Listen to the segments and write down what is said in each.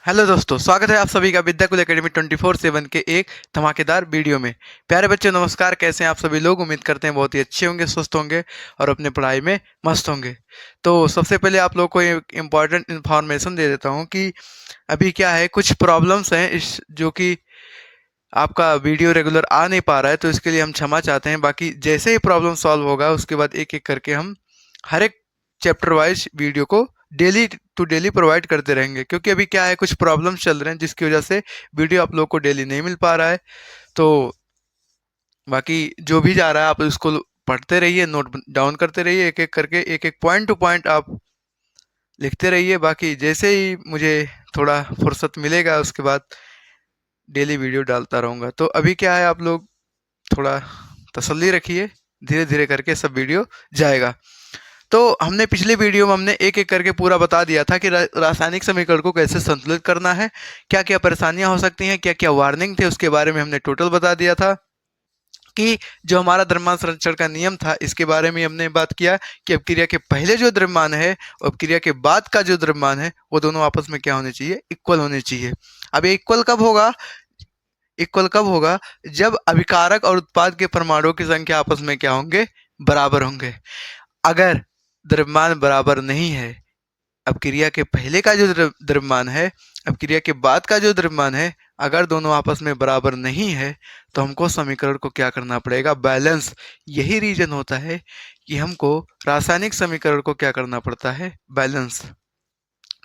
Hello दोस्तों, स्वागत है आप सभी का विद्याकुल एकेडमी 24/7 के एक धमाकेदार वीडियो में। प्यारे बच्चों, नमस्कार। कैसे हैं आप सभी लोग? उम्मीद करते हैं बहुत ही अच्छे होंगे, स्वस्थ होंगे और अपने पढ़ाई में मस्त होंगे। तो सबसे पहले आप लोग को एक इम्पॉर्टेंट इन्फॉर्मेशन दे देता हूं कि अभी क्या है, कुछ प्रॉब्लम्स हैं इस जो कि आपका वीडियो रेगुलर आ नहीं पा रहा है, तो इसके लिए हम क्षमा चाहते हैं। बाकी जैसे ही प्रॉब्लम सॉल्व होगा उसके बाद एक एक करके हम हर एक चैप्टर वाइज वीडियो को डेली टू डेली प्रोवाइड करते रहेंगे, क्योंकि अभी क्या है, कुछ प्रॉब्लम्स चल रहे हैं जिसकी वजह से वीडियो आप लोग को डेली नहीं मिल पा रहा है। तो बाकी जो भी जा रहा है आप उसको पढ़ते रहिए, नोट डाउन करते रहिए, एक एक करके एक एक पॉइंट टू पॉइंट आप लिखते रहिए। बाकी जैसे ही मुझे थोड़ा फुर्सत मिलेगा उसके बाद डेली वीडियो डालता रहूँगा। तो अभी क्या है, आप लोग थोड़ा तसल्ली रखिए, धीरे धीरे करके सब वीडियो जाएगा। तो हमने पिछले वीडियो में हमने एक एक करके पूरा बता दिया था कि रासायनिक समीकरण को कैसे संतुलित करना है, क्या क्या परेशानियां हो सकती हैं, क्या क्या वार्निंग थे, उसके बारे में हमने टोटल बता दिया था कि जो हमारा द्रव्यमान संरक्षण का नियम था इसके बारे में हमने बात किया कि अपक्रिया के पहले जो द्रव्यमान है और अपक्रिया के बाद का जो द्रव्यमान है वो दोनों आपस में क्या होने चाहिए, इक्वल होने चाहिए। अब ये इक्वल कब होगा? इक्वल कब होगा? जब अभिकारक और उत्पाद के परमाणुओं की संख्या आपस में क्या होंगे, बराबर होंगे। अगर द्रव्यमान बराबर नहीं है, अपक्रिया के पहले का जो द्रव्यमान है, अपक्रिया के बाद का जो द्रव्यमान है, अगर दोनों आपस में बराबर नहीं है तो हमको समीकरण को क्या करना पड़ेगा, बैलेंस। यही रीजन होता है कि हमको रासायनिक समीकरण को क्या करना पड़ता है, बैलेंस।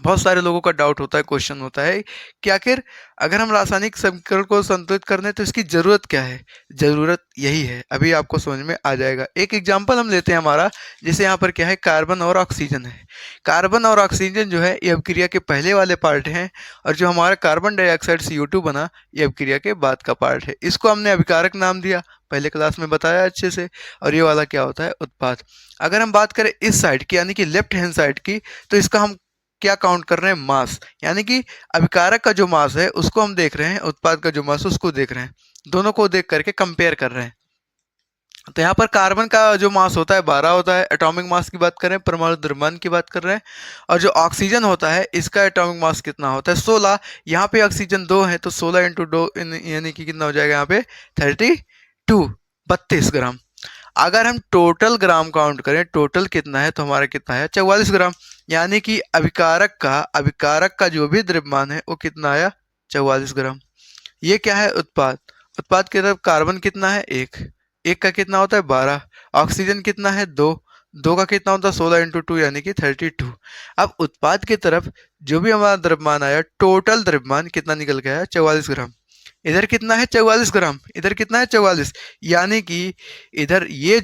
बहुत सारे लोगों का डाउट होता है, क्वेश्चन होता है कि आखिर अगर हम रासायनिक समीकरण को संतुलित करने तो इसकी जरूरत क्या है? जरूरत यही है, अभी आपको समझ में आ जाएगा। एक एग्जांपल हम लेते हैं हमारा, जैसे यहाँ पर क्या है, कार्बन और ऑक्सीजन है। कार्बन और ऑक्सीजन जो है ये अभिक्रिया के पहले वाले पार्ट हैं, और जो हमारा कार्बन डाइऑक्साइड CO2 बना ये अभिक्रिया के बाद का पार्ट है। इसको हमने अभिकारक नाम दिया, पहले क्लास में बताया अच्छे से। और ये वाला क्या होता है, उत्पाद। अगर हम बात करें इस साइड की, यानी कि लेफ्ट हैंड साइड की, तो इसका हम क्या काउंट कर रहे हैं, मास। यानी कि अभिकारक का जो मास है उसको हम देख रहे हैं, उत्पाद का जो मास उसको देख रहे हैं, दोनों को देख करके कंपेयर कर रहे हैं। तो यहाँ पर कार्बन का जो मास होता है 12 होता है, एटॉमिक मास की बात कर रहे हैं, परमाणु द्रव्यमान की बात कर रहे हैं। और जो ऑक्सीजन होता है इसका एटॉमिक मास कितना होता है, 16। यहाँ पे ऑक्सीजन 2 है तो 16 इंटू 2 यानी कि कितना हो जाएगा यहाँ पे, 32 ग्राम। अगर हम टोटल ग्राम काउंट करें, टोटल कितना है, तो हमारा कितना है, 44 ग्राम। यानी कि अभिकारक का जो भी द्रव्यमान है वो कितना आया, 44 ग्राम। ये क्या है, उत्पाद। उत्पाद की तरफ कार्बन कितना है, एक का कितना होता है, 12। ऑक्सीजन कितना है, दो का कितना होता है, 16 इंटू 2 यानी कि 32। अब उत्पाद की तरफ जो भी हमारा द्रव्यमान आया, टोटल द्रव्यमान कितना निकल के आया, 44 ग्राम। इधर कितना है, 44 ग्राम, इधर कितना है, 44। यानी कि इधर ये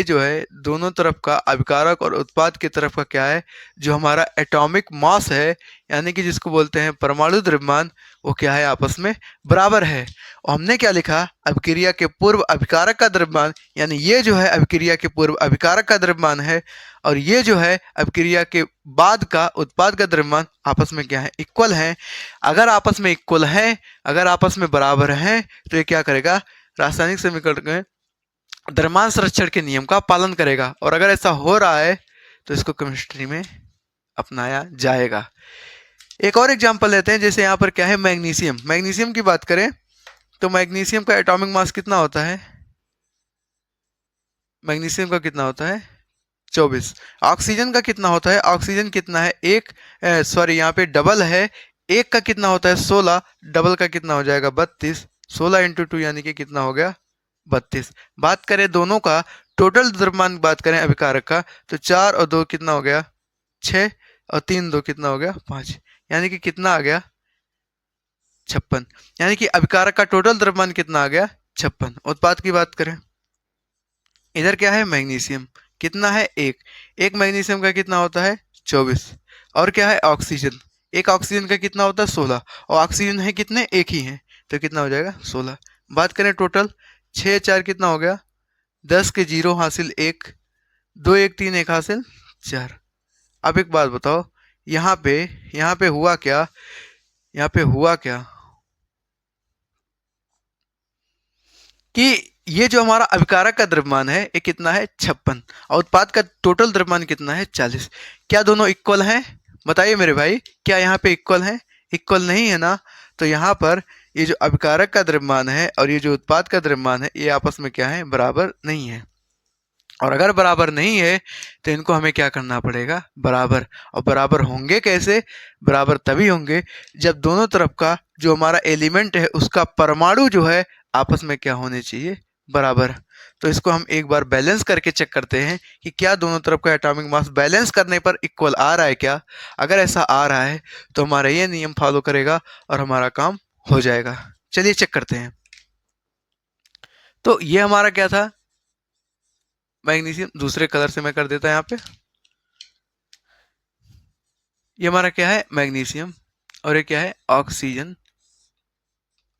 जो है दोनों तरफ का, अभिकारक और उत्पाद की तरफ का क्या है, जो हमारा एटॉमिक मास है, यानी कि जिसको बोलते हैं परमाणु द्रव्यमान, वो क्या है, आपस में बराबर है। और हमने क्या लिखा, अभिक्रिया के पूर्व अभिकारक का द्रव्यमान, यानी ये जो है अभिक्रिया के पूर्व अभिकारक का द्रव्यमान है, और ये जो है अभिक्रिया के बाद का उत्पाद का द्रव्यमान, आपस में क्या है, इक्वल है। अगर आपस में इक्वल है, अगर आपस में बराबर हैं, तो ये क्या करेगा, रासायनिक समीकरण में द्रव्यमान संरक्षण के नियम का पालन करेगा। और अगर ऐसा हो रहा है तो इसको केमिस्ट्री में अपनाया जाएगा। एक और एग्जांपल लेते हैं, जैसे यहाँ पर क्या है, मैग्नीशियम। मैग्नीशियम की बात करें तो मैग्नीशियम का एटॉमिक मास कितना होता है, मैग्नीशियम का कितना होता है, 24। ऑक्सीजन का कितना होता है, ऑक्सीजन कितना है, एक, सॉरी यहाँ पे डबल है, एक का कितना होता है, 16। डबल का कितना हो जाएगा, 32। 16 इंटू 2 यानी कि कितना हो गया, 32। बात करें दोनों का टोटल द्रव्यमान, बात करें अभिकारक का, तो 4 और 2 कितना हो गया, 6। और 3 2 कितना हो गया, 5। यानी कि कितना आ गया, 56। यानी कि अभिकारक का टोटल द्रव्यमान कितना आ गया, 56। उत्पाद की बात करें, इधर क्या है, मैग्नीशियम कितना है, एक मैग्नीशियम का कितना होता है, 24। और क्या है, ऑक्सीजन, एक ऑक्सीजन का कितना होता है, 16। और ऑक्सीजन है कितने, एक ही है, तो कितना हो जाएगा, 16। बात करें टोटल, 6 4 कितना हो गया, 10 के 0 हासिल 1, 2 1 3 1 हासिल 4। अब एक बात बताओ, यहाँ पे हुआ क्या, यहाँ पे हुआ क्या कि ये जो हमारा अभिकारक का द्रव्यमान है ये कितना है, 56। और उत्पाद का टोटल द्रव्यमान कितना है, 40। क्या दोनों इक्वल हैं? बताइए मेरे भाई, क्या यहाँ पे इक्वल हैं? इक्वल नहीं है ना, तो यहाँ पर ये जो अभिकारक का द्रव्यमान है और ये जो उत्पाद का द्रव्यमान है, ये आपस में क्या है, बराबर नहीं है। और अगर बराबर नहीं है तो इनको हमें क्या करना पड़ेगा, बराबर। और बराबर होंगे कैसे, बराबर तभी होंगे जब दोनों तरफ का जो हमारा एलिमेंट है उसका परमाणु जो है आपस में क्या होने चाहिए, बराबर। तो इसको हम एक बार बैलेंस करके चेक करते हैं कि क्या दोनों तरफ का एटॉमिक मास बैलेंस करने पर इक्वल आ रहा है क्या। अगर ऐसा आ रहा है तो हमारा ये नियम फॉलो करेगा और हमारा काम हो जाएगा। चलिए चेक करते हैं। तो ये हमारा क्या था, मैग्नीशियम। दूसरे कलर से मैं कर देता यहाँ पे। ये हमारा क्या है, मैग्नीशियम, और ये क्या है, ऑक्सीजन,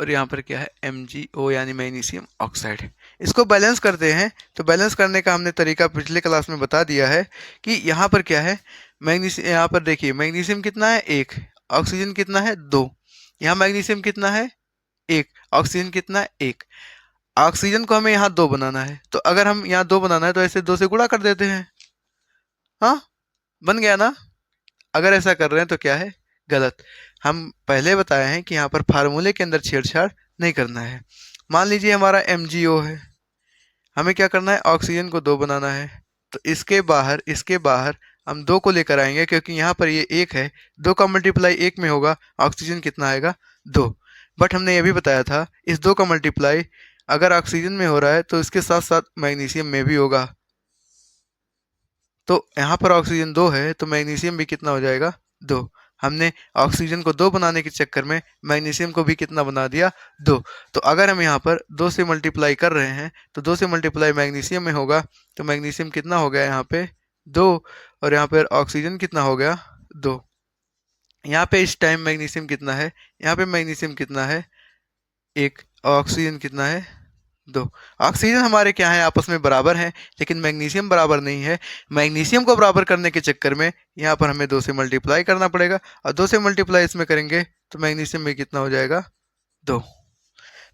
और यहाँ पर क्या है, MgO यानी मैग्नीशियम ऑक्साइड। इसको बैलेंस करते हैं। तो बैलेंस करने का हमने तरीका पिछले क्लास में बता दिया है कि यहाँ पर क्या है, मैग्नीशियम, यहाँ पर देखिए मैग्नीशियम कितना है, 1, ऑक्सीजन कितना है, 2। यहाँ मैग्नीशियम कितना है, 1, ऑक्सीजन कितना है, 1। ऑक्सीजन को हमें यहाँ 2 बनाना है, तो अगर हम यहाँ 2 बनाना है तो ऐसे 2 से गुणा कर देते हैं। हाँ, बन गया ना। अगर ऐसा कर रहे हैं तो क्या है, गलत। हम पहले बताए हैं कि यहाँ पर फार्मूले के अंदर छेड़छाड़ नहीं करना है। मान लीजिए हमारा MgO है, हमें क्या करना है, ऑक्सीजन को 2 बनाना है। तो इसके बाहर हम 2 को लेकर आएंगे, क्योंकि यहाँ पर ये 1 है, 2 का मल्टीप्लाई 1 में होगा, ऑक्सीजन कितना आएगा, 2। बट हमने ये भी बताया था इस 2 का मल्टीप्लाई अगर ऑक्सीजन में हो रहा है तो इसके साथ साथ मैग्नीशियम में भी होगा। तो यहाँ पर ऑक्सीजन 2 है तो मैग्नीशियम भी कितना हो जाएगा, 2। हमने ऑक्सीजन को 2 बनाने के चक्कर में मैग्नीशियम को भी कितना बना दिया, 2। तो अगर हम यहाँ पर 2 से मल्टीप्लाई कर रहे हैं तो 2 से मल्टीप्लाई मैग्नीशियम में होगा, तो मैग्नीशियम कितना हो गया यहाँ पे, 2, और यहाँ पर ऑक्सीजन कितना हो गया, 2। यहाँ पे इस टाइम मैग्नीशियम कितना है, यहाँ पे मैग्नीशियम कितना है, 1, ऑक्सीजन कितना है, 2। ऑक्सीजन हमारे क्या है, आपस में बराबर हैं, लेकिन मैग्नीशियम बराबर नहीं है। मैग्नीशियम को बराबर करने के चक्कर में यहाँ पर हमें 2 से मल्टीप्लाई करना पड़ेगा, और 2 से मल्टीप्लाई इसमें करेंगे तो मैग्नीशियम में कितना हो जाएगा, 2।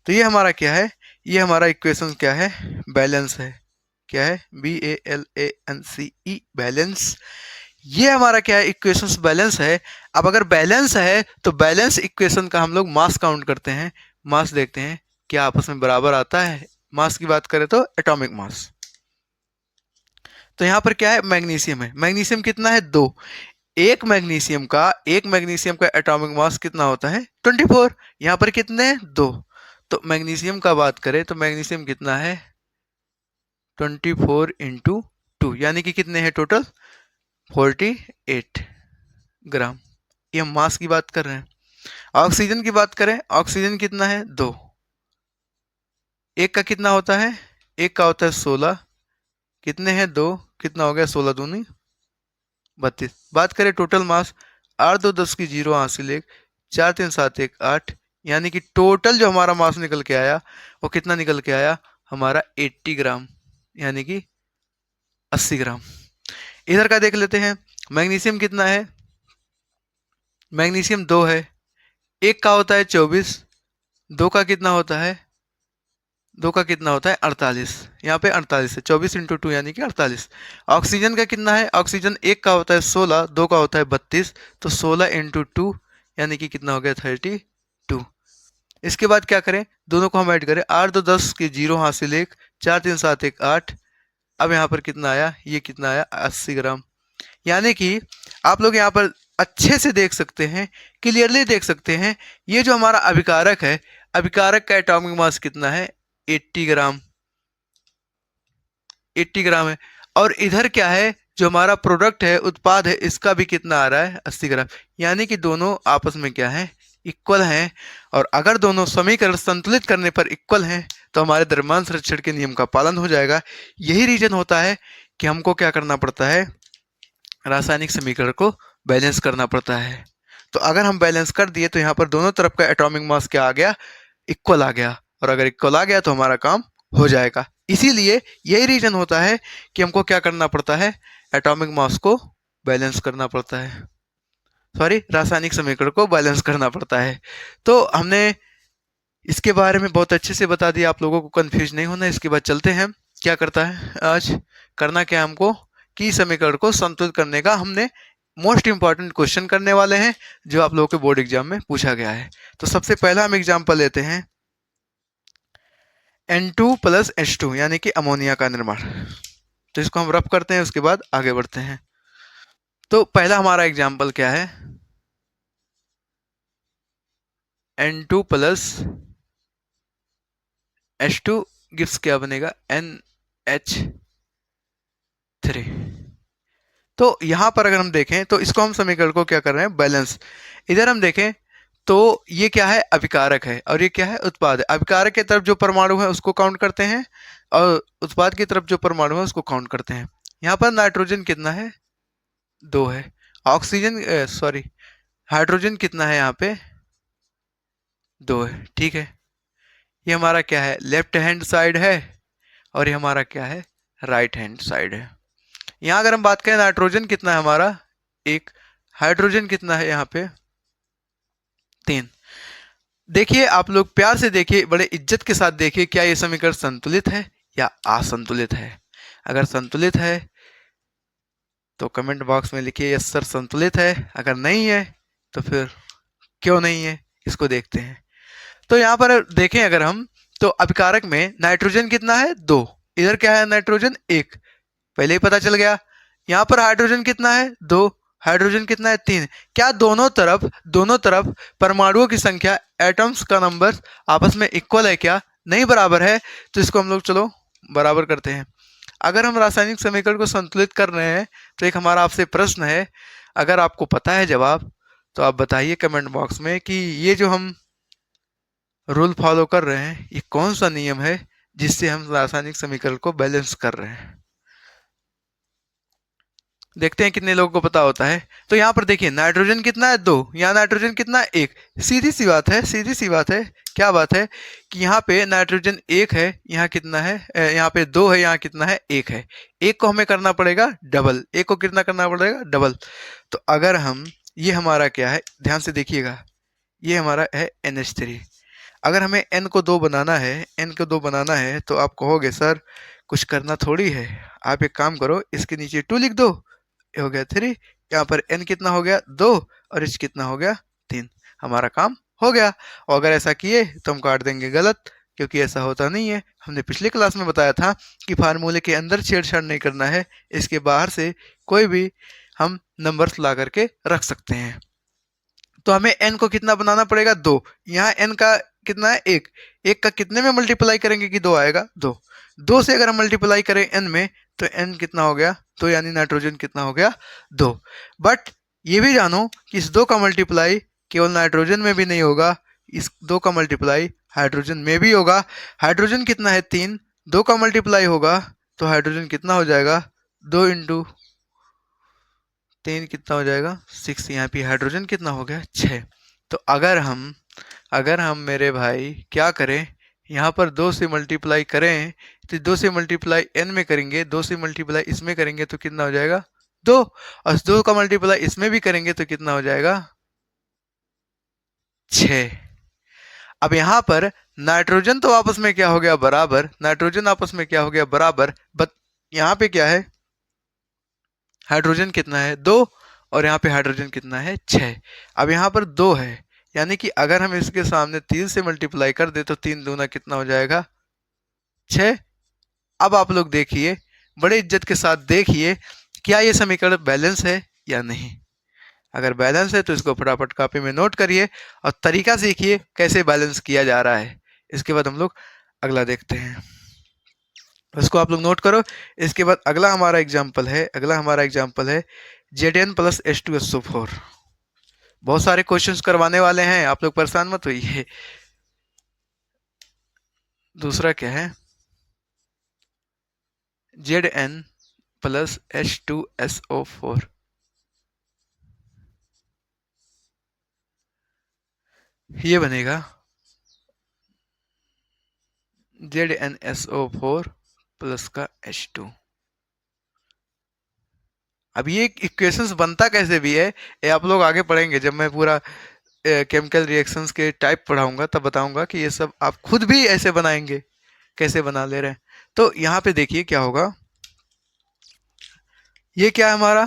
तो ये हमारा क्या है, ये हमारा इक्वेशन क्या है, बैलेंस है। क्या है, BALANCE, बैलेंस। ये हमारा क्या है, इक्वेशंस बैलेंस है। अब अगर बैलेंस है तो बैलेंस इक्वेशन का हम लोग मास काउंट करते हैं, मास देखते हैं क्या आपस में बराबर आता है। मास की बात करें तो एटॉमिक मास। तो यहाँ पर क्या है, मैग्नीशियम है, मैग्नीशियम कितना है, 2। एक मैग्नीशियम का एटॉमिक मास कितना होता है, 24। यहाँ पर कितने, 2। तो मैग्नीशियम का बात करें तो मैग्नीशियम कितना है, 24 इंटू 2, यानी कि कितने हैं टोटल, 48 ग्राम। ये हम मास की बात कर रहे हैं। ऑक्सीजन की बात करें, ऑक्सीजन कितना है, 2। एक का कितना होता है, एक का होता है 16, कितने हैं, 2, कितना हो गया, 16 दूनी 32। बात करें टोटल मास, 8 2 10 की 0 हासिल 1, 4 3 7 1 8, यानी कि टोटल जो हमारा मास निकल के आया वो कितना निकल के आया, हमारा 80 ग्राम, यानी कि 80 ग्राम। इधर का देख लेते हैं, मैग्नीशियम कितना है, मैग्नीशियम 2 है, एक का होता है 24, 2 का कितना होता है, 2 का कितना होता है 48, यहाँ पे 48 है, 24 इंटू 2 यानी कि 48। ऑक्सीजन का कितना है, ऑक्सीजन एक का होता है 16, 2 का होता है 32, तो 16 इंटू 2 यानी कि कितना हो गया 32। इसके बाद क्या करें, दोनों को हम ऐड करें, 8 2 10 की 0 हासिल 1, 4 3 7 1 8। अब यहाँ पर कितना आया, ये कितना आया 80 ग्राम। यानी कि आप लोग यहाँ पर अच्छे से देख सकते हैं, क्लियरली देख सकते हैं, ये जो हमारा अभिकारक है, अभिकारक का एटॉमिक मास कितना है, 80 ग्राम, 80 ग्राम है। और इधर क्या है, जो हमारा प्रोडक्ट है, उत्पाद है, इसका भी कितना आ रहा है, 80 ग्राम। यानी कि दोनों आपस में क्या है, इक्वल हैं। और अगर दोनों समीकरण संतुलित करने पर इक्वल हैं तो हमारे द्रव्यमान संरक्षण के नियम का पालन हो जाएगा। यही रीजन होता है कि हमको क्या करना पड़ता है, रासायनिक समीकरण को बैलेंस करना पड़ता है। तो अगर हम बैलेंस कर दिए तो यहाँ पर दोनों तरफ का एटॉमिक मास क्या आ गया, इक्वल आ गया। और अगर इक्वल आ गया तो हमारा काम हो जाएगा। इसीलिए यही रीजन होता है कि हमको क्या करना पड़ता है, एटॉमिक मास को बैलेंस करना पड़ता है, सॉरी रासायनिक समीकरण को बैलेंस करना पड़ता है। तो हमने इसके बारे में बहुत अच्छे से बता दिया, आप लोगों को कंफ्यूज नहीं होना। इसके बाद चलते हैं, क्या करता है आज, करना क्या हमको कि समीकरण को संतुलित करने का हमने मोस्ट इंपॉर्टेंट क्वेश्चन करने वाले हैं जो आप लोगों के बोर्ड एग्जाम में पूछा गया है। तो सबसे पहला हम एग्जाम्पल लेते हैं N2 प्लस H2 यानी कि अमोनिया का निर्माण। तो इसको हम रफ करते हैं, उसके बाद आगे बढ़ते हैं। तो पहला हमारा एग्जाम्पल क्या है, N2 प्लस H2 गिव्स क्या बनेगा, NH3। तो यहां पर अगर हम देखें तो इसको हम समीकरण को क्या कर रहे हैं, बैलेंस। इधर हम देखें तो ये क्या है, अभिकारक है, और ये क्या है, उत्पाद है। अभिकारक की तरफ जो परमाणु है उसको काउंट करते हैं, और उत्पाद की तरफ जो परमाणु है उसको काउंट करते हैं। यहाँ पर नाइट्रोजन कितना है, 2 है। ऑक्सीजन सॉरी हाइड्रोजन कितना है, यहाँ पे 2 है। ठीक है, ये हमारा क्या है, लेफ्ट हैंड साइड है, और ये हमारा क्या है, राइट हैंड साइड है। यहाँ अगर हम बात करें नाइट्रोजन कितना है हमारा, 1। हाइड्रोजन कितना है यहाँ पे, 3। देखिए आप लोग प्यार से देखिए, बड़े इज्जत के साथ देखिए, क्या ये समीकरण संतुलित है या असंतुलित है। अगर संतुलित है तो कमेंट बॉक्स में लिखिए यस सर संतुलित है, अगर नहीं है तो फिर क्यों नहीं है, इसको देखते हैं। तो यहाँ पर देखें अगर हम, तो अभिकारक में नाइट्रोजन कितना है, 2। इधर क्या है, नाइट्रोजन 1, पहले ही पता चल गया। यहाँ पर हाइड्रोजन कितना है, 2। हाइड्रोजन कितना है, 3। क्या दोनों तरफ परमाणुओं की संख्या, एटम्स का नंबर आपस में इक्वल है क्या, नहीं बराबर है। तो इसको हम लोग चलो बराबर करते हैं। अगर हम रासायनिक समीकरण को संतुलित कर रहे हैं तो एक हमारा आपसे प्रश्न है, अगर आपको पता है जवाब तो आप बताइए कमेंट बॉक्स में कि ये जो हम रूल फॉलो कर रहे हैं ये कौन सा नियम है जिससे हम रासायनिक समीकरण को बैलेंस कर रहे हैं। देखते हैं कितने लोगों को पता होता है। तो यहाँ पर देखिए नाइट्रोजन कितना है, 2। यहाँ नाइट्रोजन कितना है, 1। सीधी सी बात है, सीधी सी बात है। क्या बात है कि यहाँ पे नाइट्रोजन 1 है, यहाँ कितना है, यहाँ पे 2 है, यहाँ कितना है, 1 है। 1 को हमें करना पड़ेगा डबल, 1 को कितना करना पड़ेगा, डबल। तो अगर हम, ये हमारा क्या है, ध्यान से देखिएगा, ये हमारा है NH3। अगर हमें n को 2 बनाना है, n को 2 बनाना है, तो आप कहोगे सर कुछ करना थोड़ी है, आप एक काम करो, इसके नीचे 2 लिख दो, ये हो गया 3। यहाँ पर n कितना हो गया, 2, और h कितना हो गया, 3। हमारा काम हो गया। और अगर ऐसा किए तो हम काट देंगे गलत, क्योंकि ऐसा होता नहीं है। हमने पिछले क्लास में बताया था कि फार्मूले के अंदर छेड़छाड़ नहीं करना है, इसके बाहर से कोई भी हम नंबर्स ला करके रख सकते हैं। तो हमें n को कितना बनाना पड़ेगा, 2। यहाँ n का कितना है, 1। 1 का कितने में मल्टीप्लाई करेंगे कि 2 आएगा, 2। 2 से अगर हम मल्टीप्लाई करें n में तो n कितना हो गया, तो यानी नाइट्रोजन कितना हो गया, 2। बट ये भी जानो कि इस 2 का मल्टीप्लाई केवल नाइट्रोजन में भी नहीं होगा, इस 2 का मल्टीप्लाई हाइड्रोजन में भी होगा। हाइड्रोजन कितना है, 3। 2 का मल्टीप्लाई होगा तो हाइड्रोजन कितना हो जाएगा, 2 इंटू 3 कितना हो जाएगा, 6। यहाँ पे हाइड्रोजन कितना हो गया, 6। तो अगर हम मेरे भाई क्या करें, यहाँ पर 2 से मल्टीप्लाई करें, तो 2 से मल्टीप्लाई n में करेंगे, 2 से मल्टीप्लाई इसमें करेंगे तो कितना हो जाएगा, 2। और 2 का मल्टीप्लाई इसमें भी करेंगे तो कितना हो जाएगा, 6। अब यहाँ पर नाइट्रोजन तो आपस में क्या हो गया, बराबर। नाइट्रोजन आपस में क्या हो गया, बराबर। बट यहाँ पे क्या है, हाइड्रोजन कितना है, 2, और यहाँ पे हाइड्रोजन कितना है, 6। अब यहाँ पर 2 है, यानी कि अगर हम इसके सामने 3 से मल्टीप्लाई कर दे तो 3 दूना कितना हो जाएगा, 6। अब आप लोग देखिए, बड़े इज्जत के साथ देखिए, क्या ये समीकरण बैलेंस है या नहीं। अगर बैलेंस है तो इसको फटाफट कॉपी में नोट करिए और तरीका सीखिए कैसे बैलेंस किया जा रहा है। इसके बाद हम लोग अगला देखते हैं, इसको आप लोग नोट करो। इसके बाद अगला हमारा एग्जाम्पल है Zn प्लस H2SO4। बहुत सारे क्वेश्चंस करवाने वाले हैं, आप लोग परेशान मत होइए। दूसरा क्या है, Zn प्लस H2SO4। ये बनेगा ZnSO4 प्लस का H2। अब ये इक्वेशंस बनता कैसे भी है, ये आप लोग आगे पढ़ेंगे, जब मैं पूरा केमिकल रिएक्शंस के टाइप पढ़ाऊंगा तब बताऊंगा कि ये सब आप खुद भी ऐसे बनाएंगे, कैसे बना ले रहे हैं। तो यहाँ पे देखिए क्या होगा, ये क्या है हमारा,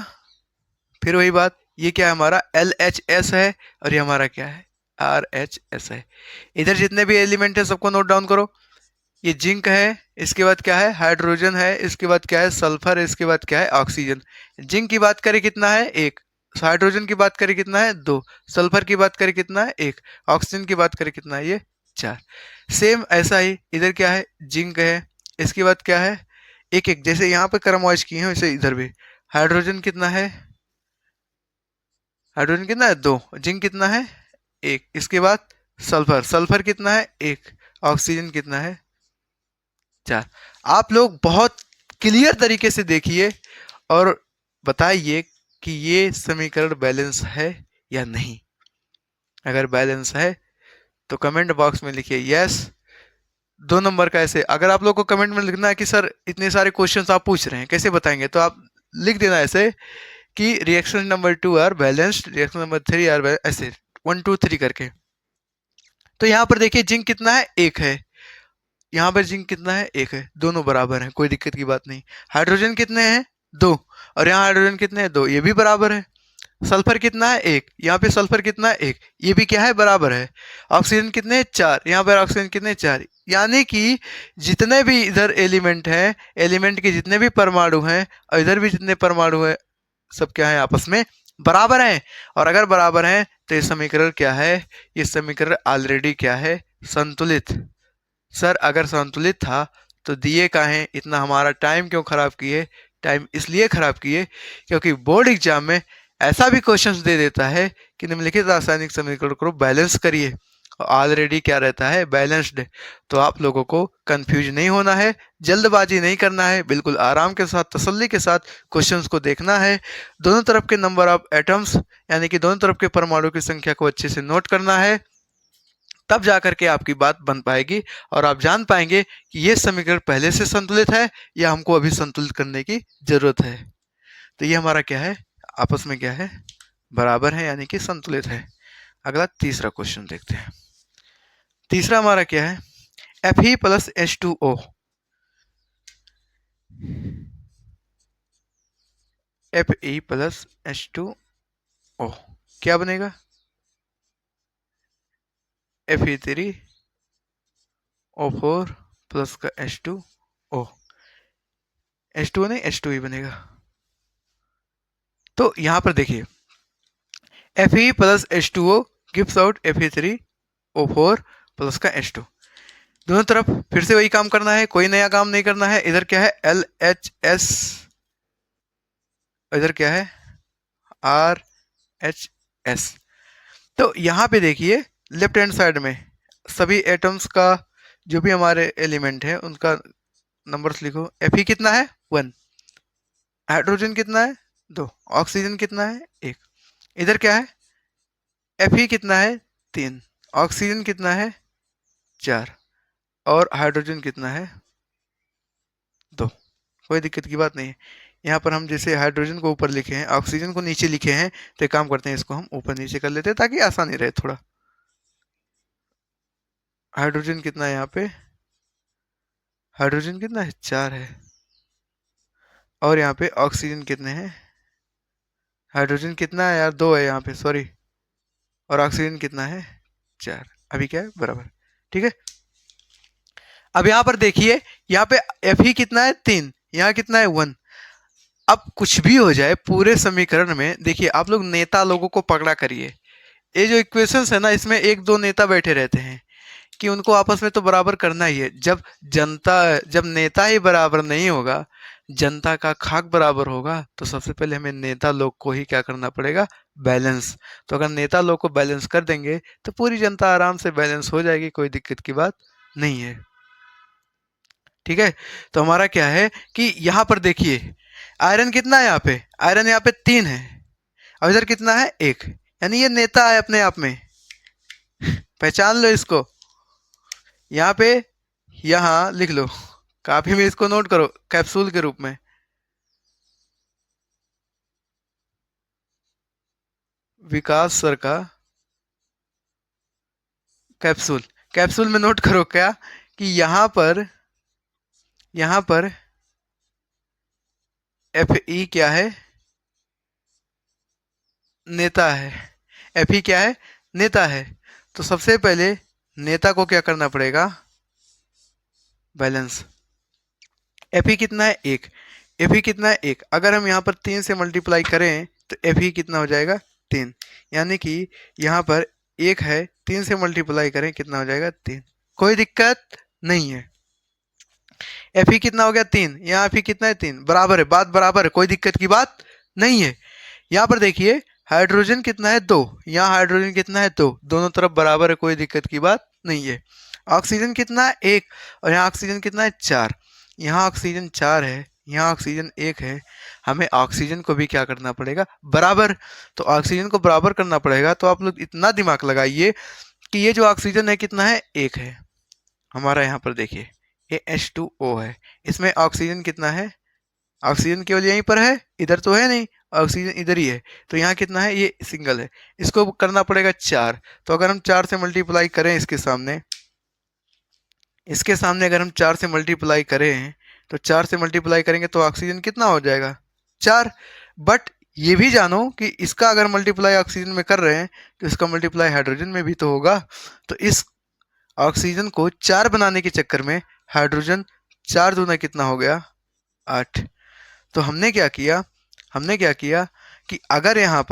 फिर वही बात, ये क्या है हमारा LHS है, और ये हमारा क्या है RHS है। इधर जितने भी एलिमेंट है सबको नोट डाउन करो। ये जिंक है, इसके बाद क्या है हाइड्रोजन है, इसके बाद क्या है सल्फर है, इसके बाद क्या है ऑक्सीजन। जिंक की बात करें कितना है एक, हाइड्रोजन की बात करें कितना है दो, सल्फर की बात करें कितना है एक, ऑक्सीजन की बात करें कितना है ये चार। सेम ऐसा ही इधर क्या है जिंक है, इसके बाद क्या है एक एक, जैसे यहाँ पे क्रमवाइज किए हैं वैसे इधर भी। हाइड्रोजन कितना है, हाइड्रोजन कितना है दो, जिंक कितना है एक, इसके बाद सल्फर, सल्फर कितना है एक, ऑक्सीजन कितना है चार। आप लोग बहुत क्लियर तरीके से देखिए और बताइए कि ये समीकरण बैलेंस है या नहीं। अगर बैलेंस है तो कमेंट बॉक्स में लिखिए यस। 2 नंबर का ऐसे, अगर आप लोग को कमेंट में लिखना है कि सर इतने सारे क्वेश्चंस आप पूछ रहे हैं कैसे बताएंगे, तो आप लिख देना ऐसे कि reaction number 2 are balanced, reaction number 3 are ऐसे 1 2 3 करके। तो यहाँ पर देखिए जिंक कितना है एक है, यहाँ पर जिंक कितना है एक है, दोनों बराबर हैं, कोई दिक्कत की बात नहीं। हाइड्रोजन कितने हैं दो, और यहाँ हाइड्रोजन कितने हैं दो, ये भी बराबर है। सल्फर कितना है एक, यहाँ पे सल्फर कितना है एक, ये भी क्या है बराबर है। ऑक्सीजन कितने हैं चार, यहाँ पर ऑक्सीजन कितने चार, यानी कि जितने भी इधर एलिमेंट हैं, एलिमेंट के जितने भी परमाणु हैं और इधर भी जितने परमाणु हैं सब क्या है आपस में बराबर हैं। और अगर बराबर हैं तो ये समीकरण क्या है, ये समीकरण ऑलरेडी क्या है संतुलित। सर अगर संतुलित था तो दिए काहे इतना हमारा टाइम क्यों खराब किए। टाइम इसलिए खराब किए क्योंकि बोर्ड एग्जाम में ऐसा भी क्वेश्चंस दे देता है कि निम्नलिखित रासायनिक समीकरण को बैलेंस करिए, ऑलरेडी क्या रहता है बैलेंस्ड। तो आप लोगों को कंफ्यूज नहीं होना है, जल्दबाजी नहीं करना है, बिल्कुल आराम के साथ तसल्ली के साथ क्वेश्चंस को देखना है। दोनों तरफ के नंबर ऑफ एटम्स यानी कि दोनों तरफ के परमाणु की संख्या को अच्छे से नोट करना है, तब जाकर के आपकी बात बन पाएगी और आप जान पाएंगे कि ये समीकरण पहले से संतुलित है या हमको अभी संतुलित करने की जरूरत है। तो ये हमारा क्या है आपस में क्या है बराबर है यानी कि संतुलित है। अगला तीसरा क्वेश्चन देखते हैं। तीसरा हमारा क्या है Fe plus H2O। Fe plus H2O क्या बनेगा Fe3O4 प्लस का H2O, H2O नहीं H2 ही बनेगा। तो यहां पर देखिए Fe plus H2O gives out Fe3O4 plus का H2। दोनों तरफ फिर से वही काम करना है, कोई नया काम नहीं करना है। इधर क्या है LHS, इधर क्या है RHS। तो यहाँ पे देखिए लेफ्ट हैंड साइड में सभी एटम्स का जो भी हमारे एलिमेंट है उनका नंबर्स लिखो। Fe कितना है 1, हाइड्रोजन कितना है 2, ऑक्सीजन कितना है 1। इधर क्या है Fe कितना है 3, ऑक्सीजन कितना है 4 और हाइड्रोजन कितना है 2। कोई दिक्कत की बात नहीं है। यहाँ पर हम जैसे हाइड्रोजन को ऊपर लिखे हैं ऑक्सीजन को नीचे लिखे हैं, तो एक काम करते हैं इसको हम ऊपर नीचे कर लेते हैं ताकि आसानी रहे थोड़ा। हाइड्रोजन कितना है यहाँ पे, हाइड्रोजन कितना है 4 है, और यहाँ पे ऑक्सीजन कितने हैं, हाइड्रोजन कितना है यार 2 है यहाँ पे सॉरी, और ऑक्सीजन कितना है 4। अभी क्या है बराबर, ठीक है। अब यहाँ पर देखिए यहाँ पे Fe कितना है 3, यहाँ कितना है 1। अब कुछ भी हो जाए पूरे समीकरण में देखिए आप लोग नेता लोगों को पकड़ा करिए। ये जो इक्वेशंस है ना इसमें एक दो नेता बैठे रहते हैं कि उनको आपस में तो बराबर करना ही है। जब नेता ही बराबर नहीं होगा, जनता का खाक बराबर होगा, तो सबसे पहले हमें नेता लोग को ही क्या करना पड़ेगा बैलेंस। तो अगर नेता लोग को बैलेंस कर देंगे तो पूरी जनता आराम से बैलेंस हो जाएगी, कोई दिक्कत की बात नहीं है, ठीक है। तो हमारा क्या है कि यहाँ पर देखिए आयरन कितना है यहाँ पे, आयरन यहाँ पे 3 है और इधर कितना है 1, यानी ये नेता है अपने आप में, पहचान लो इसको। यहाँ पे यहाँ लिख लो, काफी में इसको नोट करो कैप्सूल के रूप में। विकास सर का कैप्सूल, कैप्सूल में नोट करो क्या कि यहाँ पर Fe क्या है नेता है, Fe क्या है, नेता है। तो सबसे पहले नेता को क्या करना पड़ेगा, बैलेंस। Fe कितना है, एक। Fe कितना है, एक। अगर हम यहाँ पर 3 से मल्टीप्लाई करें तो Fe कितना हो जाएगा, 3। यानी कि यहाँ पर एक है, 3 से मल्टीप्लाई करें कितना हो जाएगा, 3। कोई दिक्कत नहीं है। Fe कितना हो गया, 3। यहाँ Fe कितना है, 3। बराबर है, बात बराबर है, कोई दिक्कत की बात नहीं है। यहाँ पर देखिए हाइड्रोजन कितना है, 2। यहाँ हाइड्रोजन कितना है, 2। दोनों तरफ बराबर है, कोई दिक्कत की बात नहीं है। ऑक्सीजन कितना है, 1। और यहाँ ऑक्सीजन कितना है, 4। यहाँ ऑक्सीजन 4 है, यहाँ ऑक्सीजन 1 है। हमें ऑक्सीजन को भी क्या करना पड़ेगा, बराबर। तो ऑक्सीजन को बराबर करना पड़ेगा। तो आप लोग इतना दिमाग लगाइए कि ये जो ऑक्सीजन है कितना है, 1 है। हमारा यहाँ पर देखिए ये H2O है, इसमें ऑक्सीजन कितना है, ऑक्सीजन केवल यहीं पर है, इधर तो है नहीं, ऑक्सीजन इधर ही है। तो यहाँ कितना है, ये सिंगल है, इसको करना पड़ेगा 4। तो अगर हम 4 से मल्टीप्लाई करें इसके सामने अगर हम 4 से मल्टीप्लाई करें तो 4 से मल्टीप्लाई करेंगे तो ऑक्सीजन कितना हो जाएगा, 4। बट ये भी जानो कि इसका अगर मल्टीप्लाई ऑक्सीजन में कर रहे हैं तो इसका मल्टीप्लाई हाइड्रोजन में भी तो होगा। तो इस ऑक्सीजन को 4 बनाने के चक्कर में हाइड्रोजन 4 दूना कितना हो गया, 8। तो हमने क्या किया कि अगर यहाँ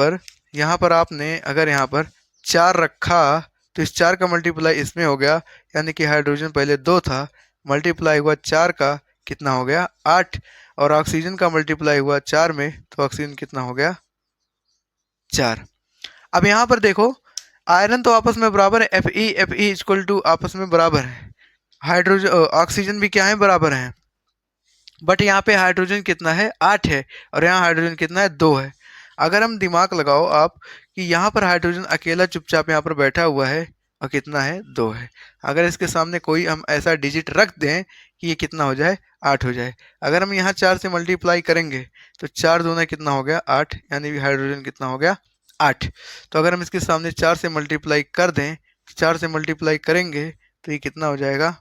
पर आपने अगर यहाँ पर 4 रखा तो इस 4 का मल्टीप्लाई इसमें हो गया, यानी कि हाइड्रोजन पहले 2 था, मल्टीप्लाई हुआ 4 का कितना हो गया, 8। और ऑक्सीजन का मल्टीप्लाई हुआ 4 में तो ऑक्सीजन कितना हो गया, 4। अब यहाँ पर देखो आयरन तो आपस में बराबर है, Fe इक्वल टू आपस में बराबर है, हाइड्रोजन ऑक्सीजन भी क्या है, बराबर है। बट यहाँ पे हाइड्रोजन कितना है, 8 है। और यहाँ हाइड्रोजन कितना है, 2 है। अगर हम दिमाग लगाओ आप कि यहाँ पर हाइड्रोजन अकेला चुपचाप यहाँ पर बैठा हुआ है और कितना है, 2 है। अगर इसके सामने कोई हम ऐसा डिजिट रख दें कि ये कितना हो जाए, 8 हो जाए। अगर हम यहाँ 4 से मल्टीप्लाई करेंगे तो 4 दूना कितना हो गया, 8। यानी कि हाइड्रोजन कितना हो गया, 8। तो अगर हम इसके सामने 4 से मल्टीप्लाई कर दें, 4 से मल्टीप्लाई करेंगे तो ये कितना हो जाएगा,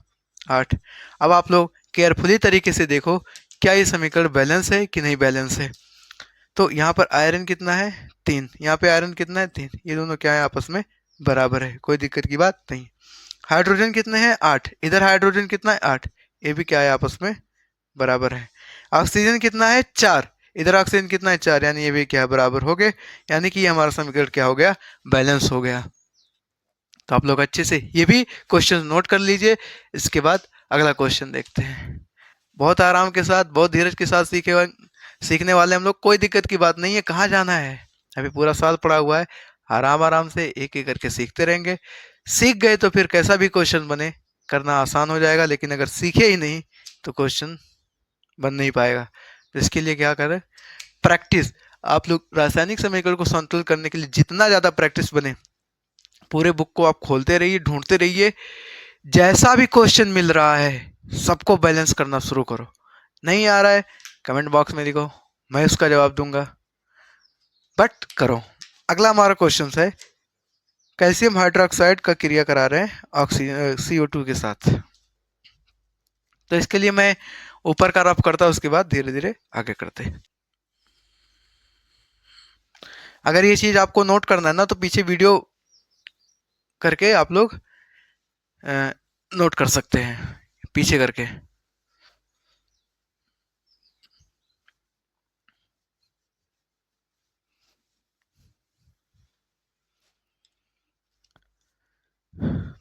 8। अब आप लोग केयरफुली तरीके से देखो क्या ये समीकरण बैलेंस है कि नहीं बैलेंस है। तो यहाँ पर आयरन कितना है, 3। यहाँ पे आयरन कितना है, 3। ये दोनों क्या है, आपस में बराबर है, कोई दिक्कत की बात नहीं। हाइड्रोजन कितने हैं, 8। इधर हाइड्रोजन कितना है, 8। ये भी क्या है, आपस में बराबर है। ऑक्सीजन कितना है, 4। इधर ऑक्सीजन कितना है, 4। यानी ये भी क्या है, बराबर हो गए। यानी कि ये हमारा समीकरण क्या हो गया, बैलेंस हो गया। तो आप लोग अच्छे से ये भी क्वेश्चन नोट कर लीजिए। इसके बाद अगला क्वेश्चन देखते हैं। बहुत आराम के साथ, बहुत धीरज के साथ सीखने वाले हम लोग, कोई दिक्कत की बात नहीं है। कहाँ जाना है, अभी पूरा साल पड़ा हुआ है, आराम आराम से एक एक करके सीखते रहेंगे। सीख गए तो फिर कैसा भी क्वेश्चन बने करना आसान हो जाएगा, लेकिन अगर सीखे ही नहीं तो क्वेश्चन बन नहीं पाएगा। तो इसके लिए क्या करें, प्रैक्टिस। आप लोग रासायनिक समीकरण को संतुलित करने के लिए जितना ज़्यादा प्रैक्टिस बने, पूरे बुक को आप खोलते रहिए, ढूंढते रहिए, जैसा भी क्वेश्चन मिल रहा है सबको बैलेंस करना शुरू करो। नहीं आ रहा है कमेंट बॉक्स में लिखो, मैं उसका जवाब दूंगा, बट करो। अगला हमारा क्वेश्चन है, कैल्शियम हाइड्रोक्साइड का क्रिया करा रहे हैं ऑक्सीजन CO2 के साथ। तो इसके लिए मैं ऊपर का रफ करता, उसके बाद धीरे धीरे आगे करते। अगर ये चीज आपको नोट करना है ना तो पीछे वीडियो करके आप लोग नोट कर सकते हैं, पीछे करके।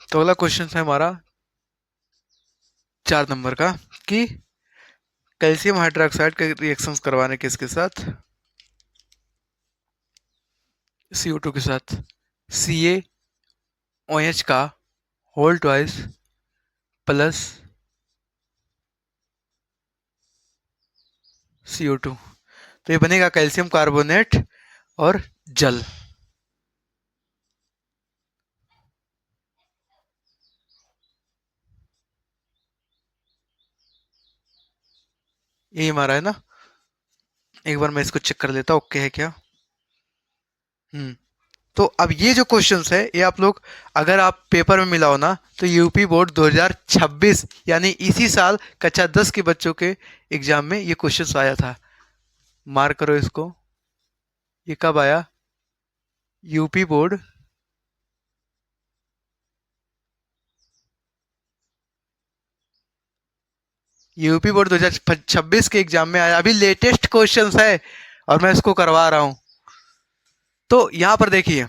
तो अगला क्वेश्चन है हमारा 4 नंबर का कि कैल्शियम हाइड्रोक्साइड के रिएक्शंस करवाने किसके साथ, CO2 के साथ। CaOH का होल ट्वाइस प्लस CO2, तो ये बनेगा कैल्शियम कार्बोनेट और जल। यही हमारा है ना, एक बार मैं इसको चेक कर लेता ओके है क्या। तो अब ये जो क्वेश्चंस है ये आप लोग अगर आप पेपर में मिलाओ ना तो यूपी बोर्ड 2026 यानी इसी साल कक्षा 10 के बच्चों के एग्जाम में ये क्वेश्चंस आया था। मार्क करो इसको, ये कब आया, यूपी बोर्ड 2026 के एग्जाम में आया, अभी लेटेस्ट क्वेश्चंस है और मैं इसको करवा रहा हूं। तो यहां पर देखिए,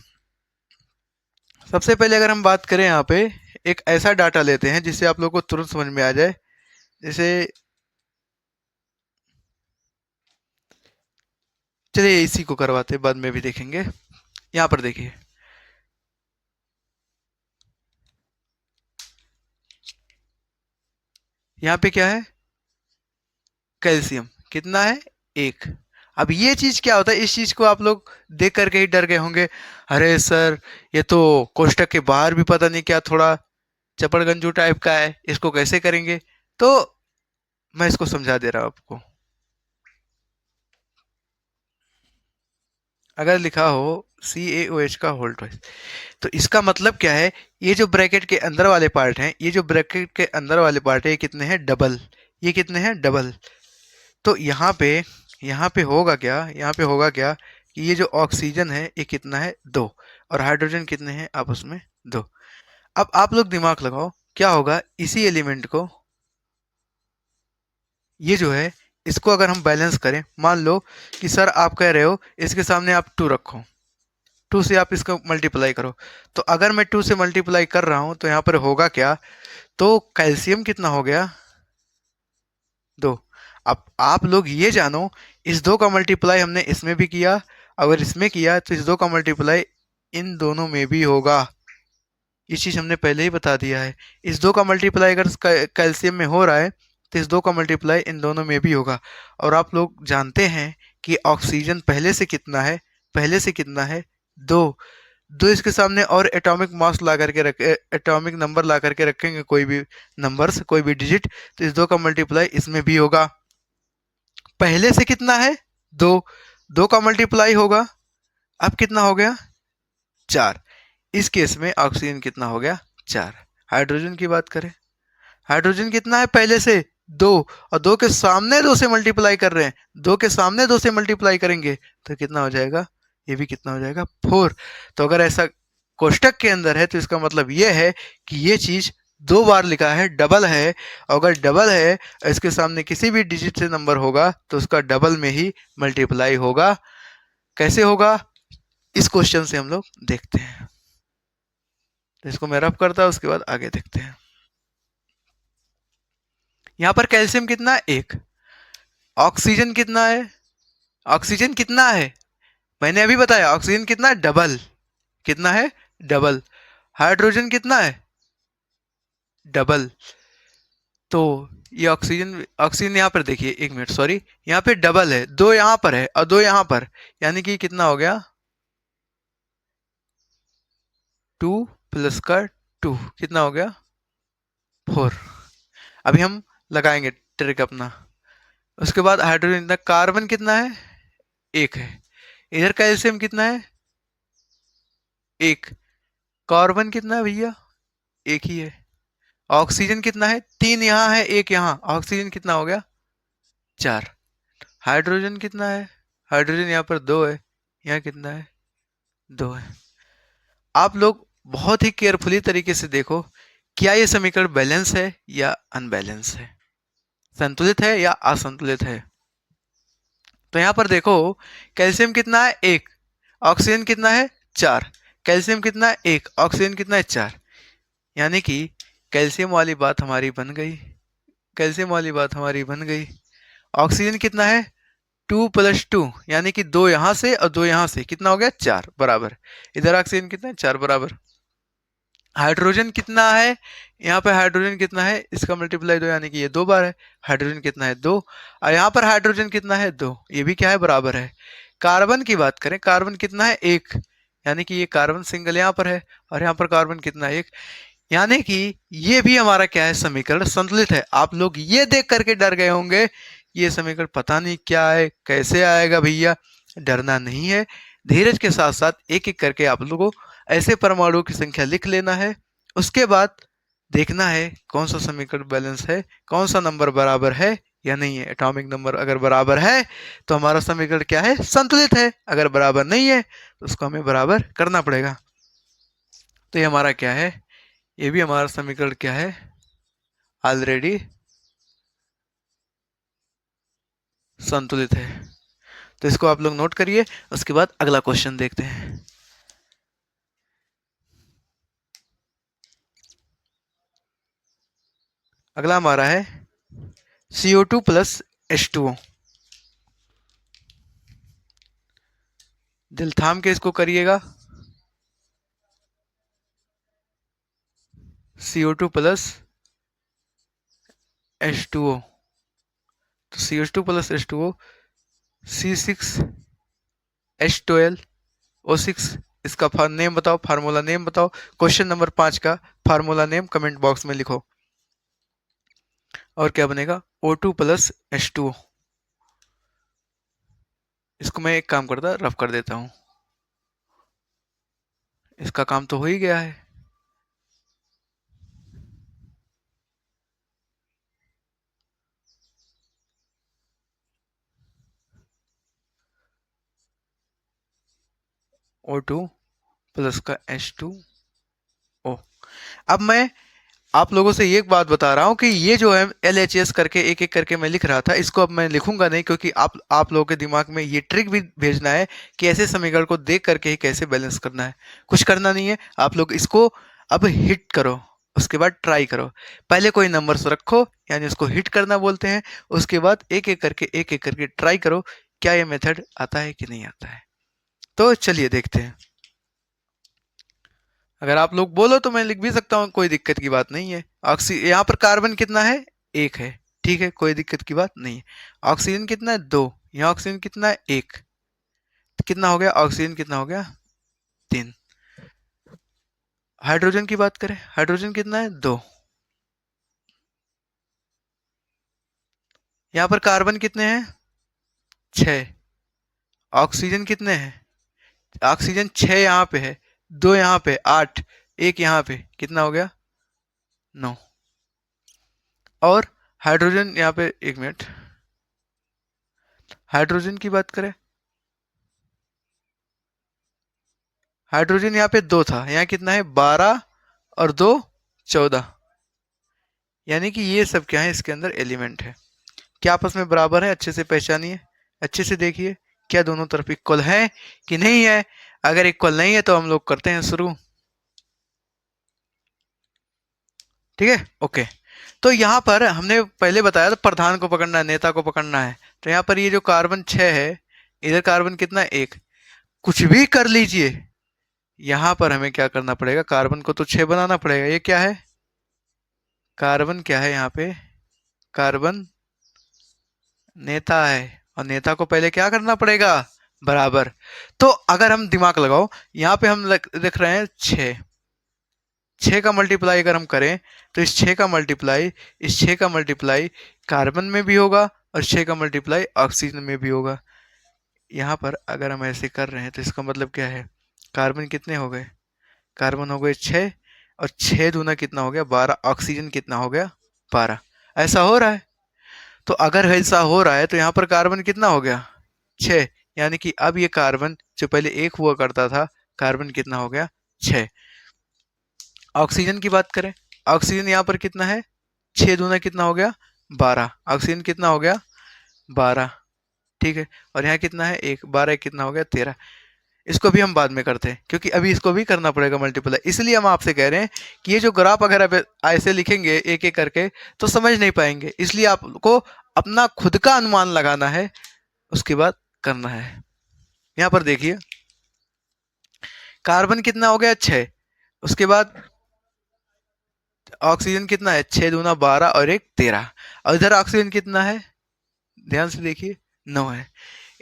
सबसे पहले अगर हम बात करें यहाँ पे, एक ऐसा डाटा लेते हैं जिससे आप लोग को तुरंत समझ में आ जाए। जैसे चलिए इसी को करवाते हैं, बाद में भी देखेंगे। यहाँ पर देखिए, यहाँ पे क्या है, कैल्शियम कितना है, 1। अब ये चीज क्या होता है, इस चीज को आप लोग देख करके ही डर गए होंगे, अरे सर ये तो कोष्टक के बाहर भी पता नहीं क्या थोड़ा चपड़गंजू टाइप का है, इसको कैसे करेंगे। तो मैं इसको समझा दे रहा हूं आपको। अगर लिखा हो CaOH का होल ट्वाइस, तो इसका मतलब क्या है, ये जो ब्रैकेट के अंदर वाले पार्ट हैं, ये जो ब्रैकेट के अंदर वाले पार्ट है, ये कितने हैं, डबल। ये कितने हैं, डबल। तो यहाँ पे होगा क्या, यहाँ पे होगा क्या कि ये जो ऑक्सीजन है ये कितना है, 2, और हाइड्रोजन कितने हैं आपस में, 2। अब आप लोग दिमाग लगाओ, क्या होगा इसी एलिमेंट को, ये जो है इसको अगर हम बैलेंस करें, मान लो कि सर आप कह रहे हो इसके सामने आप 2 रखो, 2 से आप इसको मल्टीप्लाई करो। तो अगर मैं 2 से मल्टीप्लाई कर रहा हूं तो यहाँ पर होगा क्या, तो कैल्शियम कितना हो गया, 2। अब आप लोग ये जानो, इस 2 का मल्टीप्लाई हमने इसमें भी किया, अगर इसमें किया तो इस 2 का मल्टीप्लाई इन दोनों में भी होगा। ये चीज हमने पहले ही बता दिया है। इस 2 का मल्टीप्लाई अगर कैल्शियम में हो रहा है तो इस 2 का मल्टीप्लाई इन दोनों में भी होगा। और आप लोग जानते हैं कि ऑक्सीजन पहले से कितना है, पहले से कितना है, 2। 2 इसके सामने और एटॉमिक मास ला करके रखे, एटॉमिक नंबर ला करके रखेंगे, कोई भी नंबर्स, कोई भी डिजिट, तो इस 2 का मल्टीप्लाई इसमें भी होगा। पहले से कितना है, 2, 2 का मल्टीप्लाई होगा, अब कितना हो गया, 4। इस केस में ऑक्सीजन कितना हो गया, 4। हाइड्रोजन की बात करें, हाइड्रोजन कितना है पहले से, 2, और 2 के सामने 2 से मल्टीप्लाई कर रहे हैं, 2 के सामने 2 से मल्टीप्लाई करेंगे तो कितना हो जाएगा, ये भी कितना हो जाएगा, 4। तो अगर ऐसा कोष्टक के अंदर है तो इसका मतलब ये है कि ये चीज 2 बार लिखा है, डबल है। अगर डबल है, इसके सामने किसी भी डिजिट से नंबर होगा तो उसका डबल में ही मल्टीप्लाई होगा। कैसे होगा, इस क्वेश्चन से हम लोग देखते हैं। तो इसको मैं रब करता हूं, उसके बाद आगे देखते हैं। यहां पर कैल्शियम कितना है, 1। ऑक्सीजन कितना है, ऑक्सीजन कितना है, मैंने अभी बताया ऑक्सीजन कितना है, डबल। कितना है, डबल। हाइड्रोजन कितना है, डबल। तो ये ऑक्सीजन, ऑक्सीजन यहाँ पर देखिए, 1 मिनट सॉरी, यहाँ पे डबल है, 2 यहाँ पर है और 2 यहाँ पर, यानी कि कितना हो गया, 2 प्लस का 2 कितना हो गया, 4। अभी हम लगाएंगे ट्रिक अपना। उसके बाद हाइड्रोजन कितना, कार्बन कितना है, 1 है। इधर कैल्शियम कितना है, 1। कार्बन कितना है भैया, 1 ही है। ऑक्सीजन कितना है, 3 यहाँ है, 1 यहाँ, ऑक्सीजन कितना हो गया, 4। हाइड्रोजन कितना है, हाइड्रोजन यहाँ पर 2 है, यहाँ कितना है, 2 है। आप लोग बहुत ही केयरफुली तरीके से देखो, क्या ये समीकरण बैलेंस है या अनबैलेंस है, संतुलित है या असंतुलित है। तो यहां पर देखो, कैल्शियम कितना है, 1। ऑक्सीजन कितना है, 4। कैल्शियम कितना है, 1। ऑक्सीजन कितना है, 4। यानी कि कैल्शियम वाली बात हमारी बन गई, कैल्शियम वाली बात हमारी बन गई। ऑक्सीजन कितना है, 2 प्लस 2, यानी कि 2 यहां से और 2 यहां से, कितना हो गया, 4 बराबर। इधर ऑक्सीजन कितना है, 4 बराबर। हाइड्रोजन कितना है, यहाँ पे हाइड्रोजन कितना है, इसका मल्टीप्लाई 2, यानी कि ये 2 बार है। हाइड्रोजन कितना है, 2। और यहाँ पर हाइड्रोजन कितना है, 2, ये भी क्या है, बराबर है। कार्बन की बात करें, कार्बन कितना है, 1, यानी कि ये कार्बन सिंगल यहाँ पर है, और यहाँ पर कार्बन कितना है, 1। यानी कि ये भी हमारा क्या है, समीकरण संतुलित है। आप लोग ये देख करके डर गए होंगे, ये समीकरण पता नहीं क्या है, कैसे आएगा भैया। डरना नहीं है, धीरज के साथ साथ एक एक करके आप लोगों को ऐसे परमाणुओं की संख्या लिख लेना है। उसके बाद देखना है कौन सा समीकरण बैलेंस है, कौन सा नंबर बराबर है या नहीं है। एटॉमिक नंबर अगर बराबर है तो हमारा समीकरण क्या है, संतुलित है। अगर बराबर नहीं है तो उसको हमें बराबर करना पड़ेगा। तो ये हमारा क्या है, ये भी हमारा समीकरण क्या है, ऑलरेडी संतुलित है। तो इसको आप लोग नोट करिए। उसके बाद अगला क्वेश्चन देखते हैं। अगला हमारा है CO2 प्लस H2O। दिल थाम के इसको करिएगा। CO2 प्लस H2O, तो CO2 प्लस H2O C6H12O6। इसका नेम बताओ, फार्मूला नेम बताओ। क्वेश्चन नंबर 5 का फार्मूला नेम कमेंट बॉक्स में लिखो। और क्या बनेगा, O2 प्लस H2O। इसको मैं एक काम करता रफ कर देता हूं, इसका काम तो हो ही गया है। O2 प्लस का H2O। अब मैं आप लोगों से ये एक बात बता रहा हूं कि ये जो है LHS करके एक एक करके मैं लिख रहा था, इसको अब मैं लिखूंगा नहीं, क्योंकि आप लोगों के दिमाग में ये ट्रिक भी भेजना है कि ऐसे समीकरण को देख करके ही कैसे बैलेंस करना है। कुछ करना नहीं है, आप लोग इसको अब हिट करो, उसके बाद ट्राई करो। पहले कोई नंबर्स रखो, यानी उसको हिट करना बोलते हैं। उसके बाद एक एक करके ट्राई करो, क्या ये मेथड आता है कि नहीं आता है। तो चलिए देखते हैं। अगर आप लोग बोलो तो मैं लिख भी सकता हूँ, कोई दिक्कत की बात नहीं है। यहाँ पर कार्बन कितना है, एक है, ठीक है, कोई दिक्कत की बात नहीं है। ऑक्सीजन कितना है, दो। यहाँ ऑक्सीजन कितना है, एक। तो कितना हो गया, ऑक्सीजन कितना हो गया, तीन। हाइड्रोजन की बात करें, हाइड्रोजन कितना है, दो। यहाँ पर कार्बन कितने हैं, छह। ऑक्सीजन कितने हैं, ऑक्सीजन छह यहाँ पे है, दो यहाँ पे, आठ, एक यहाँ पे, कितना हो गया, नौ। और हाइड्रोजन यहाँ पे, एक मिनट, हाइड्रोजन की बात करें, हाइड्रोजन यहाँ पे दो था, यहाँ कितना है, 12 और दो, 14। यानी कि ये सब क्या है, इसके अंदर एलिमेंट है। क्या आपस में बराबर है, अच्छे से पहचानिए, अच्छे से देखिए, क्या दोनों तरफ इक्वल है कि नहीं है। अगर इक्वल नहीं है तो हम लोग करते हैं शुरू, ठीक है, ओके। तो यहाँ पर हमने पहले बताया था प्रधान को पकड़ना है, नेता को पकड़ना है। तो यहाँ पर ये जो कार्बन 6 है, इधर कार्बन कितना है, एक। कुछ भी कर लीजिए, यहाँ पर हमें क्या करना पड़ेगा, कार्बन को तो 6 बनाना पड़ेगा। ये क्या है, कार्बन क्या है यहाँ पे, कार्बन नेता है, और नेता को पहले क्या करना पड़ेगा, बराबर। तो अगर हम दिमाग लगाओ, यहाँ पे हम लिख रहे हैं 6, 6 का मल्टीप्लाई अगर हम करें तो इस 6 का मल्टीप्लाई, इस 6 का मल्टीप्लाई कार्बन में भी होगा, और 6 का मल्टीप्लाई ऑक्सीजन में भी होगा। यहाँ पर अगर हम ऐसे कर रहे हैं तो इसका मतलब क्या है, कार्बन कितने हो गए, कार्बन हो गए 6, और 6 दूना कितना हो गया, 12। ऑक्सीजन कितना हो गया, 12। ऐसा हो रहा है। तो अगर ऐसा हो रहा है तो यहाँ पर कार्बन कितना हो गया, 6। यानी कि अब ये कार्बन जो पहले एक हुआ करता था, कार्बन कितना हो गया, 6। ऑक्सीजन की बात करें, ऑक्सीजन यहाँ पर कितना है, 6 दूना कितना हो गया, 12। ऑक्सीजन कितना हो गया, 12, ठीक है। और यहाँ कितना है, एक, 12 कितना हो गया, 13। इसको भी हम बाद में करते हैं, क्योंकि अभी इसको भी करना पड़ेगा मल्टीप्लाई। इसलिए हम आपसे कह रहे हैं कि ये जो ग्राफ अगर आप ऐसे लिखेंगे एक एक करके तो समझ नहीं पाएंगे। इसलिए आपको अपना खुद का अनुमान लगाना है, उसके बाद करना है। यहाँ पर देखिए, कार्बन कितना हो गया, 6। उसके बाद ऑक्सीजन कितना है, 6 दूना 12 और एक 13। और इधर ऑक्सीजन कितना है, ध्यान से देखिए, 9 है।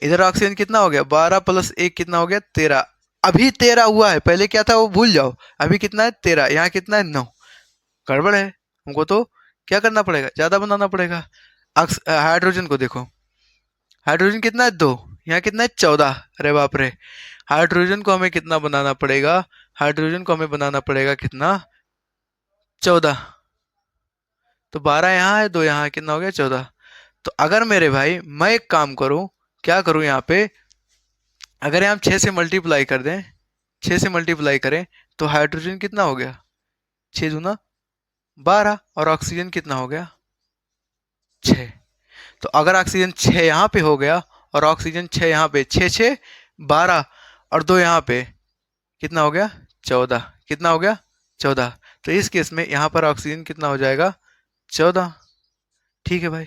इधर ऑक्सीजन कितना हो गया, 12 प्लस एक कितना हो गया, 13। अभी 13 हुआ है, पहले क्या था वो भूल जाओ। अभी कितना है, 13। यहाँ कितना है, 9। गड़बड़ है, हमको तो क्या करना पड़ेगा, ज्यादा बनाना पड़ेगा। हाइड्रोजन को देखो, हाइड्रोजन कितना है, 2। यहाँ कितना है, 14। अरे बाप रे, हाइड्रोजन को हमें कितना बनाना पड़ेगा, हाइड्रोजन को हमें बनाना पड़ेगा कितना, 14। तो 12 यहाँ है, 2 यहाँ, कितना हो गया, 14। तो अगर मेरे भाई मैं एक काम करूं, क्या करूं यहाँ पे, अगर हम 6 से मल्टीप्लाई कर दें, 6 से मल्टीप्लाई करें, तो हाइड्रोजन कितना हो गया, 6 दूना 12, और ऑक्सीजन कितना हो गया 6। तो अगर ऑक्सीजन 6 यहाँ पे हो गया और ऑक्सीजन 6 यहाँ पे, 6 6 12 और 2 यहाँ पे, कितना हो गया 14, कितना हो गया 14। तो इस केस में यहाँ पर ऑक्सीजन कितना हो जाएगा 14। ठीक है भाई,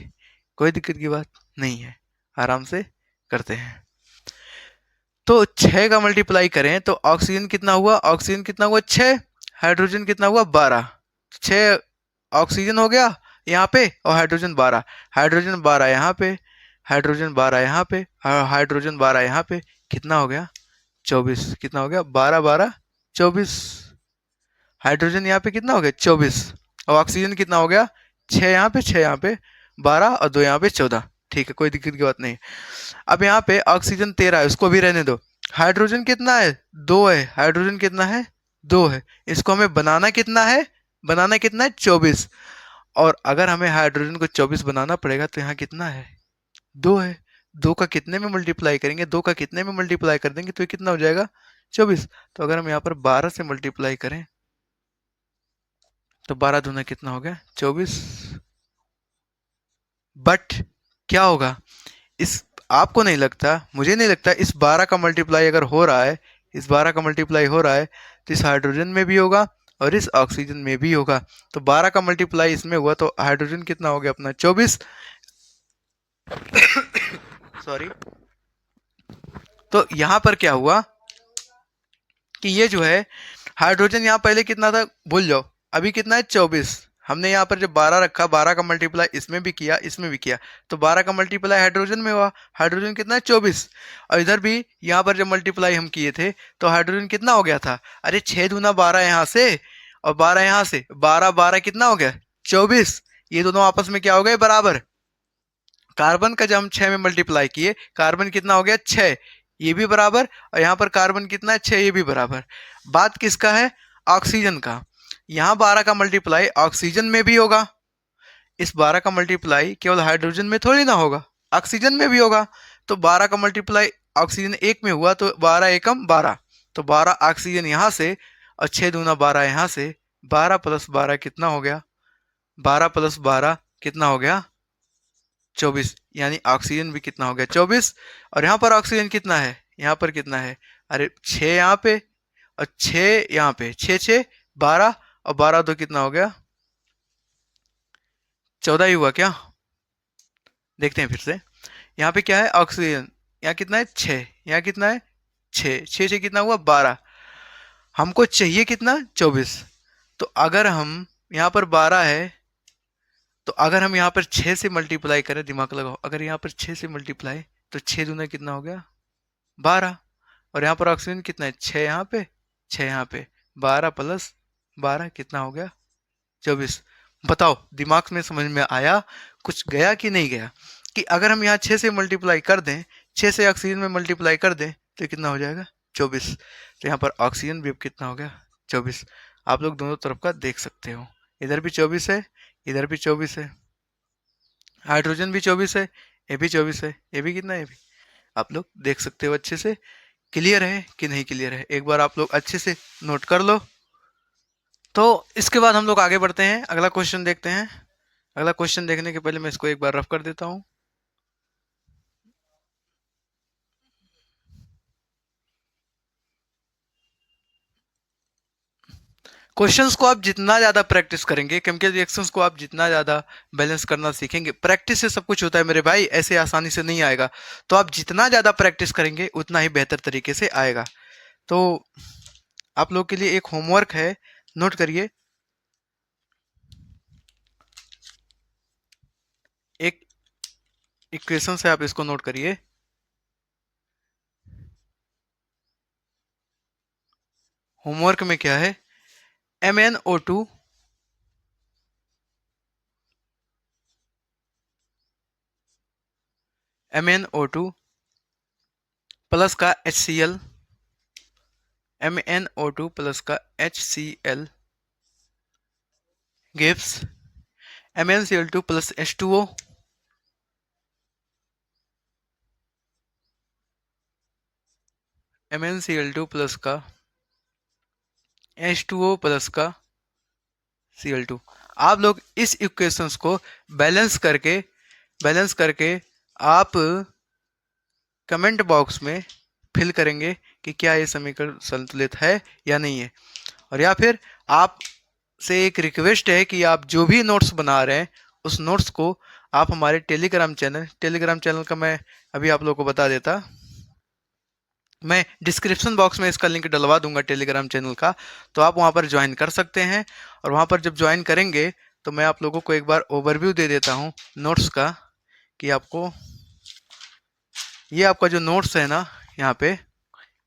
कोई दिक्कत की बात नहीं है, आराम से करते हैं। तो 6 का मल्टीप्लाई करें तो ऑक्सीजन कितना हुआ, ऑक्सीजन कितना हुआ 6, हाइड्रोजन कितना हुआ 12। 6 ऑक्सीजन हो गया यहाँ पे और हाइड्रोजन 12, हाइड्रोजन 12 यहाँ पे, हाइड्रोजन 12 यहाँ पे, हाइड्रोजन 12 यहाँ पे, कितना हो गया 24, कितना हो गया 12 12 24। हाइड्रोजन यहाँ पे कितना हो गया 24, और ऑक्सीजन कितना हो गया 6 यहाँ पे, 6 यहाँ पे 12 और 2 यहाँ पे 14। ठीक है, कोई दिक्कत की बात नहीं। अब यहाँ पे ऑक्सीजन 13 है, उसको भी रहने दो। हाइड्रोजन कितना है 2 है, हाइड्रोजन कितना है 2 है, इसको हमें बनाना कितना है, बनाना कितना है 24। और अगर हमें हाइड्रोजन को 24 बनाना पड़ेगा तो यहाँ कितना है 2 है, 2 का कितने में मल्टीप्लाई करेंगे, 2 का कितने में मल्टीप्लाई कर देंगे तो ये कितना हो जाएगा 24। तो अगर हम यहाँ पर 12 से मल्टीप्लाई करें तो 12 दूना कितना हो गया 24। बट क्या होगा, इस, आपको नहीं लगता, मुझे नहीं लगता, इस 12 का मल्टीप्लाई अगर हो रहा है, इस 12 का मल्टीप्लाई हो रहा है तो इस हाइड्रोजन में भी होगा और इस ऑक्सीजन में भी होगा। तो 12 का मल्टीप्लाई इसमें हुआ तो हाइड्रोजन कितना हो गया अपना 24। सॉरी। तो यहां पर क्या हुआ कि ये जो है हाइड्रोजन यहाँ पहले कितना था भूल जाओ, अभी कितना है 24। हमने यहाँ पर जब 12 रखा, 12 का मल्टीप्लाई इसमें भी किया इसमें भी किया, तो 12 का मल्टीप्लाई हाइड्रोजन में हुआ, हाइड्रोजन कितना है 24। और इधर भी यहाँ पर जब मल्टीप्लाई हम किए थे तो हाइड्रोजन कितना हो गया था, अरे 6 दूना 12 यहाँ से और 12 यहाँ से, 12 12 कितना हो गया 24। ये दोनों आपस में क्या हो गए बराबर। कार्बन का जब हम 6 में मल्टीप्लाई किए, कार्बन कितना हो गया 6, ये भी बराबर, और यहाँ पर कार्बन कितना है 6, ये भी बराबर। बात किसका है, ऑक्सीजन का। यहाँ 12 का मल्टीप्लाई ऑक्सीजन में भी होगा, इस 12 का मल्टीप्लाई केवल हाइड्रोजन में थोड़ी ना होगा, ऑक्सीजन में भी होगा। तो 12 का मल्टीप्लाई ऑक्सीजन एक में हुआ तो 12 एकम 12, तो 12 ऑक्सीजन यहाँ से और 6 दूना 12 यहाँ से, 12 प्लस 12 कितना हो गया, 12 प्लस 12 कितना हो गया 24, यानी ऑक्सीजन भी कितना हो गया 24। और यहाँ पर ऑक्सीजन कितना है, यहाँ पर कितना है, अरे 6 यहाँ पे और 6 यहाँ पे, 6 6 12 और 12 तो कितना हो गया 14 ही हुआ क्या। देखते हैं फिर से, यहाँ पे क्या है ऑक्सीजन, यहाँ कितना है 6, यहाँ कितना है 6 6 6 कितना हुआ 12, हमको चाहिए कितना 24। तो अगर हम यहाँ पर 12 है, तो अगर हम यहाँ पर 6 से मल्टीप्लाई करें, दिमाग लगाओ, अगर यहाँ पर 6 से मल्टीप्लाई तो 6 दूना कितना हो गया 12, और यहाँ पर ऑक्सीजन कितना है 6 यहाँ पे 6 यहाँ पे, 12 प्लस 12 कितना हो गया 24। बताओ दिमाग में समझ में आया, कुछ गया कि नहीं गया, कि अगर हम यहाँ 6 से मल्टीप्लाई कर दें, 6 से ऑक्सीजन में मल्टीप्लाई कर दें तो कितना हो जाएगा 24। तो यहाँ पर ऑक्सीजन भी कितना हो गया 24। आप लोग दोनों तरफ का देख सकते हो, इधर भी 24 है, इधर भी 24 है, हाइड्रोजन भी 24 है, ये भी 24 है, ये भी कितना है, ये भी आप लोग देख सकते हो अच्छे से। क्लियर है कि नहीं क्लियर है, एक बार आप लोग अच्छे से नोट कर लो। तो इसके बाद हम लोग आगे बढ़ते हैं, अगला क्वेश्चन देखते हैं। अगला क्वेश्चन देखने के पहले मैं इसको एक बार रफ कर देता हूं। क्वेश्चंस को आप जितना ज्यादा प्रैक्टिस करेंगे, केमिकल रिएक्शंस को आप जितना ज्यादा बैलेंस करना सीखेंगे, प्रैक्टिस से सब कुछ होता है मेरे भाई, ऐसे आसानी से नहीं आएगा। तो आप जितना ज्यादा प्रैक्टिस करेंगे उतना ही बेहतर तरीके से आएगा। तो आप लोग के लिए एक होमवर्क है, नोट करिए। एक इक्वेशन से आप इसको नोट करिए। होमवर्क में क्या है, MnO2 MnO2 प्लस का HCl, MnO2 प्लस का HCl gives MnCl2 plus H2O MnCl2 plus का H2O प्लस का Cl2। आप लोग इस इक्वेशंस को बैलेंस करके आप कमेंट बॉक्स में फिल करेंगे कि क्या ये समीकरण संतुलित है या नहीं है। और या फिर आप से एक रिक्वेस्ट है कि आप जो भी नोट्स बना रहे हैं उस नोट्स को आप हमारे टेलीग्राम चैनल का मैं अभी आप लोगों को बता देता। मैं डिस्क्रिप्शन बॉक्स में इसका लिंक डलवा दूंगा टेलीग्राम चैनल का, तो आप वहां पर ज्वाइन कर सकते हैं। और वहां पर जब ज्वाइन करेंगे तो मैं आप लोगों को एक बार ओवरव्यू दे देता हूं नोट्स का, कि आपको ये आपका जो नोट्स है ना, यहाँ पे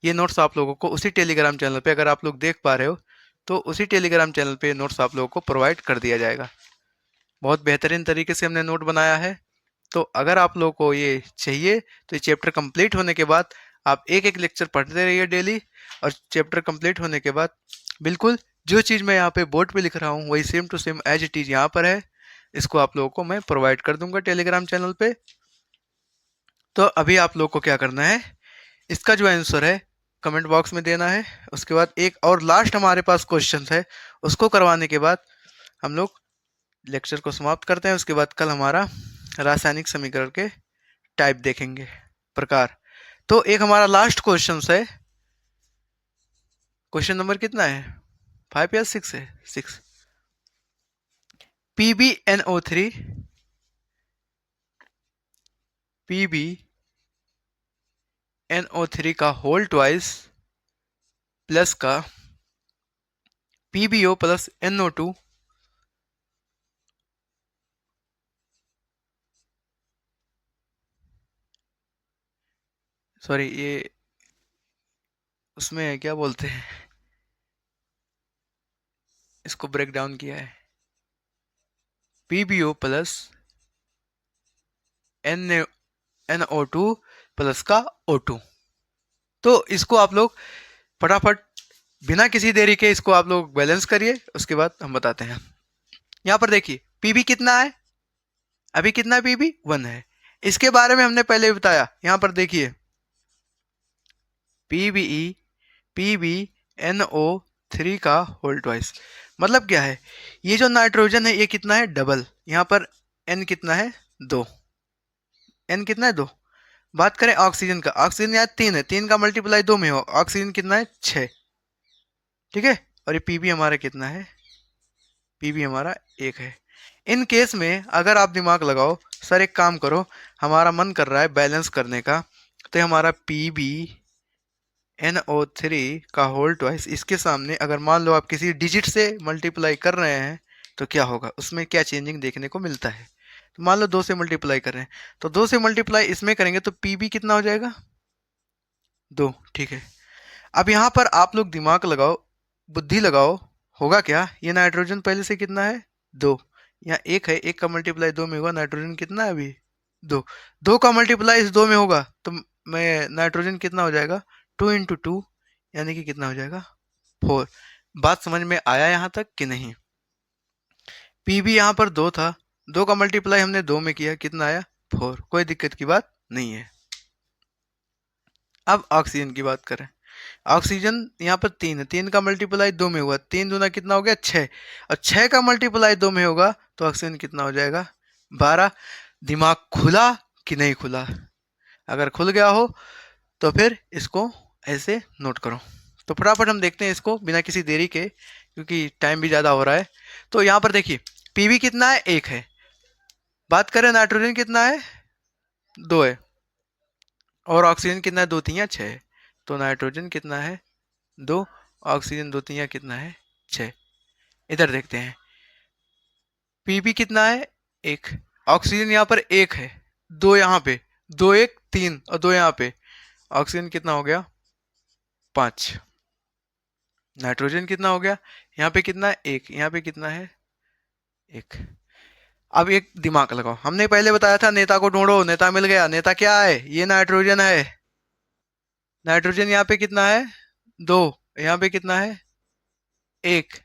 ये नोट्स आप लोगों को उसी टेलीग्राम चैनल पे, अगर आप लोग देख पा रहे हो तो उसी टेलीग्राम चैनल पे नोट्स आप लोगों को प्रोवाइड कर दिया जाएगा। बहुत बेहतरीन तरीके से हमने नोट बनाया है। तो अगर आप लोगों को ये चाहिए तो ये चैप्टर कंप्लीट होने के बाद आप एक एक लेक्चर पढ़ते रहिए डेली, और चैप्टर कंप्लीट होने के बाद बिल्कुल जो चीज़ मैं यहाँ पे बोर्ड पे लिख रहा हूँ वही same to same as it is यहाँ पर है, इसको आप लोगों को मैं प्रोवाइड कर दूंगा टेलीग्राम चैनल पे। तो अभी आप लोग को क्या करना है, इसका जो आंसर है कमेंट बॉक्स में देना है। उसके बाद एक और लास्ट हमारे पास क्वेश्चन है, उसको करवाने के बाद हम लोग लेक्चर को समाप्त करते हैं। उसके बाद कल हमारा रासायनिक समीकरण के टाइप देखेंगे, प्रकार। तो एक हमारा लास्ट क्वेश्चन है, क्वेश्चन नंबर कितना है, 5 या 6 है, 6। PbNO3 का होल ट्वाइस प्लस का PbO प्लस NO2 सॉरी ये उसमें क्या बोलते हैं, इसको ब्रेक डाउन किया है, PbO प्लस NO2 प्लस का O2। तो इसको आप लोग फटाफट बिना किसी देरी के इसको आप लोग बैलेंस करिए, उसके बाद हम बताते हैं। यहाँ पर देखिए पीबी कितना है, अभी कितना है, पीबी 1 है। इसके बारे में हमने पहले बताया, यहाँ पर देखिए PbNO3 का होल ट्वाइस, मतलब क्या है, ये जो नाइट्रोजन है ये कितना है, डबल। यहाँ पर N कितना है, 2, N कितना है, 2। बात करें ऑक्सीजन का, ऑक्सीजन यहाँ 3 है, 3 का मल्टीप्लाई 2 में हो, ऑक्सीजन कितना है, 6, ठीक है। और ये पीबी हमारा कितना है, पीबी हमारा 1 है। इन केस में अगर आप दिमाग लगाओ, सर एक काम करो, हमारा मन कर रहा है बैलेंस करने का, तो हमारा PbNO3 का होल ट्वाइस, इसके सामने अगर मान लो आप किसी डिजिट से मल्टीप्लाई कर रहे हैं तो क्या होगा, उसमें क्या चेंजिंग देखने को मिलता है। तो मान लो 2 से मल्टीप्लाई कर रहे हैं, तो 2 से मल्टीप्लाई इसमें करेंगे तो पीबी कितना हो जाएगा, 2, ठीक है। अब यहाँ पर आप लोग दिमाग लगाओ, बुद्धि लगाओ, होगा क्या, ये नाइट्रोजन पहले से कितना है, 2, यहाँ 1 है, 1 का मल्टीप्लाई 2 में होगा, नाइट्रोजन कितना है अभी, 2, 2 का मल्टीप्लाई इस 2 में होगा तो मैं नाइट्रोजन कितना हो जाएगा, 2 इंटू 2 यानी कि कितना हो जाएगा, 4। बात समझ में आया यहाँ तक कि नहीं। पीबी यहाँ पर 2 था, 2 का मल्टीप्लाई हमने 2 में किया, कितना आया, 4, कोई दिक्कत की बात नहीं है। अब ऑक्सीजन की बात करें, ऑक्सीजन यहाँ पर 3 है, 3 का मल्टीप्लाई 2 में हुआ, 3 दूना कितना हो गया, 6, और 6 का मल्टीप्लाई 2 में होगा तो ऑक्सीजन कितना हो जाएगा, 12। दिमाग खुला कि नहीं खुला, अगर खुल गया हो तो फिर इसको ऐसे नोट करो। तो फटाफट हम देखते हैं इसको बिना किसी देरी के, क्योंकि टाइम भी ज़्यादा हो रहा है। तो यहाँ पर देखिए पीवी कितना है, 1 है। बात करें नाइट्रोजन कितना है, 2 है, और ऑक्सीजन कितना है, 2 3 6। तो नाइट्रोजन कितना है, 2, ऑक्सीजन 2 3 कितना है, 6। इधर देखते हैं पीबी कितना है, 1, ऑक्सीजन यहाँ पर 1 है, 2 यहाँ पे, 2 1 3 और 2 यहाँ पे, ऑक्सीजन कितना हो गया, 5। नाइट्रोजन कितना हो गया, यहाँ पे कितना है, 1, यहाँ पे कितना है, 1। अब एक दिमाग लगाओ, हमने पहले बताया था नेता को ढूंढो, नेता मिल गया, नेता क्या है, ये नाइट्रोजन है। नाइट्रोजन यहाँ पे कितना है, 2, यहाँ पे कितना है, 1।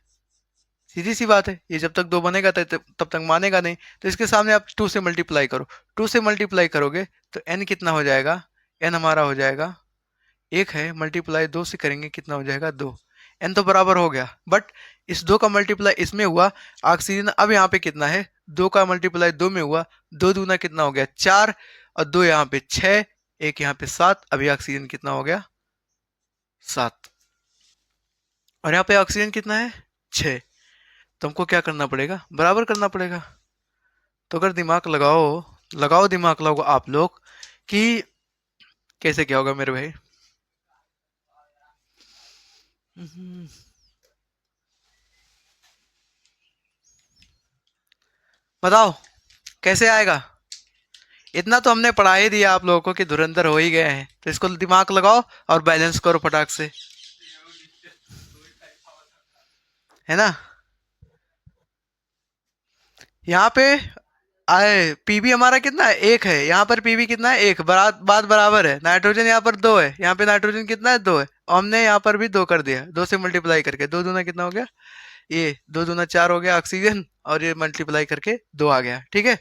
सीधी सी बात है, ये जब तक 2 बनेगा तब तक मानेगा नहीं, तो इसके सामने आप 2 से मल्टीप्लाई करो, 2 से मल्टीप्लाई करोगे तो n कितना हो जाएगा, n हमारा हो जाएगा, एक है, मल्टीप्लाई 2 से करेंगे कितना हो जाएगा 2। n तो बराबर हो गया, बट इस 2 का मल्टीप्लाई इसमें हुआ, ऑक्सीजन अब यहाँ पे कितना है, 2 का मल्टीप्लाई 2 में हुआ, 2 दूना कितना हो गया 4, और 2 यहाँ पे 6, एक यहाँ पे 7, अभी ऑक्सीजन कितना हो गया 7, और यहाँ पे ऑक्सीजन कितना है 6। तो हमको क्या करना पड़ेगा, बराबर करना पड़ेगा। तो अगर दिमाग लगाओ, लगाओ दिमाग लगाओ आप लोग कि कैसे क्या होगा मेरे भाई। बताओ कैसे आएगा। इतना तो हमने पढ़ा ही दिया आप लोगों को कि धुरंधर हो ही गए हैं, तो इसको दिमाग लगाओ और बैलेंस करो फटाक से, है ना। यहाँ पे आए पीबी हमारा कितना है, एक है, यहाँ पर पीबी कितना है एक, बात बराबर है। नाइट्रोजन यहाँ पर दो है, यहाँ पे नाइट्रोजन कितना है दो है, और हमने यहाँ पर भी दो कर दिया, दो से मल्टीप्लाई करके, दो दूना कितना हो गया, ये दो दूना 4 हो गया ऑक्सीजन, और ये मल्टीप्लाई करके 2 आ गया, ठीक है।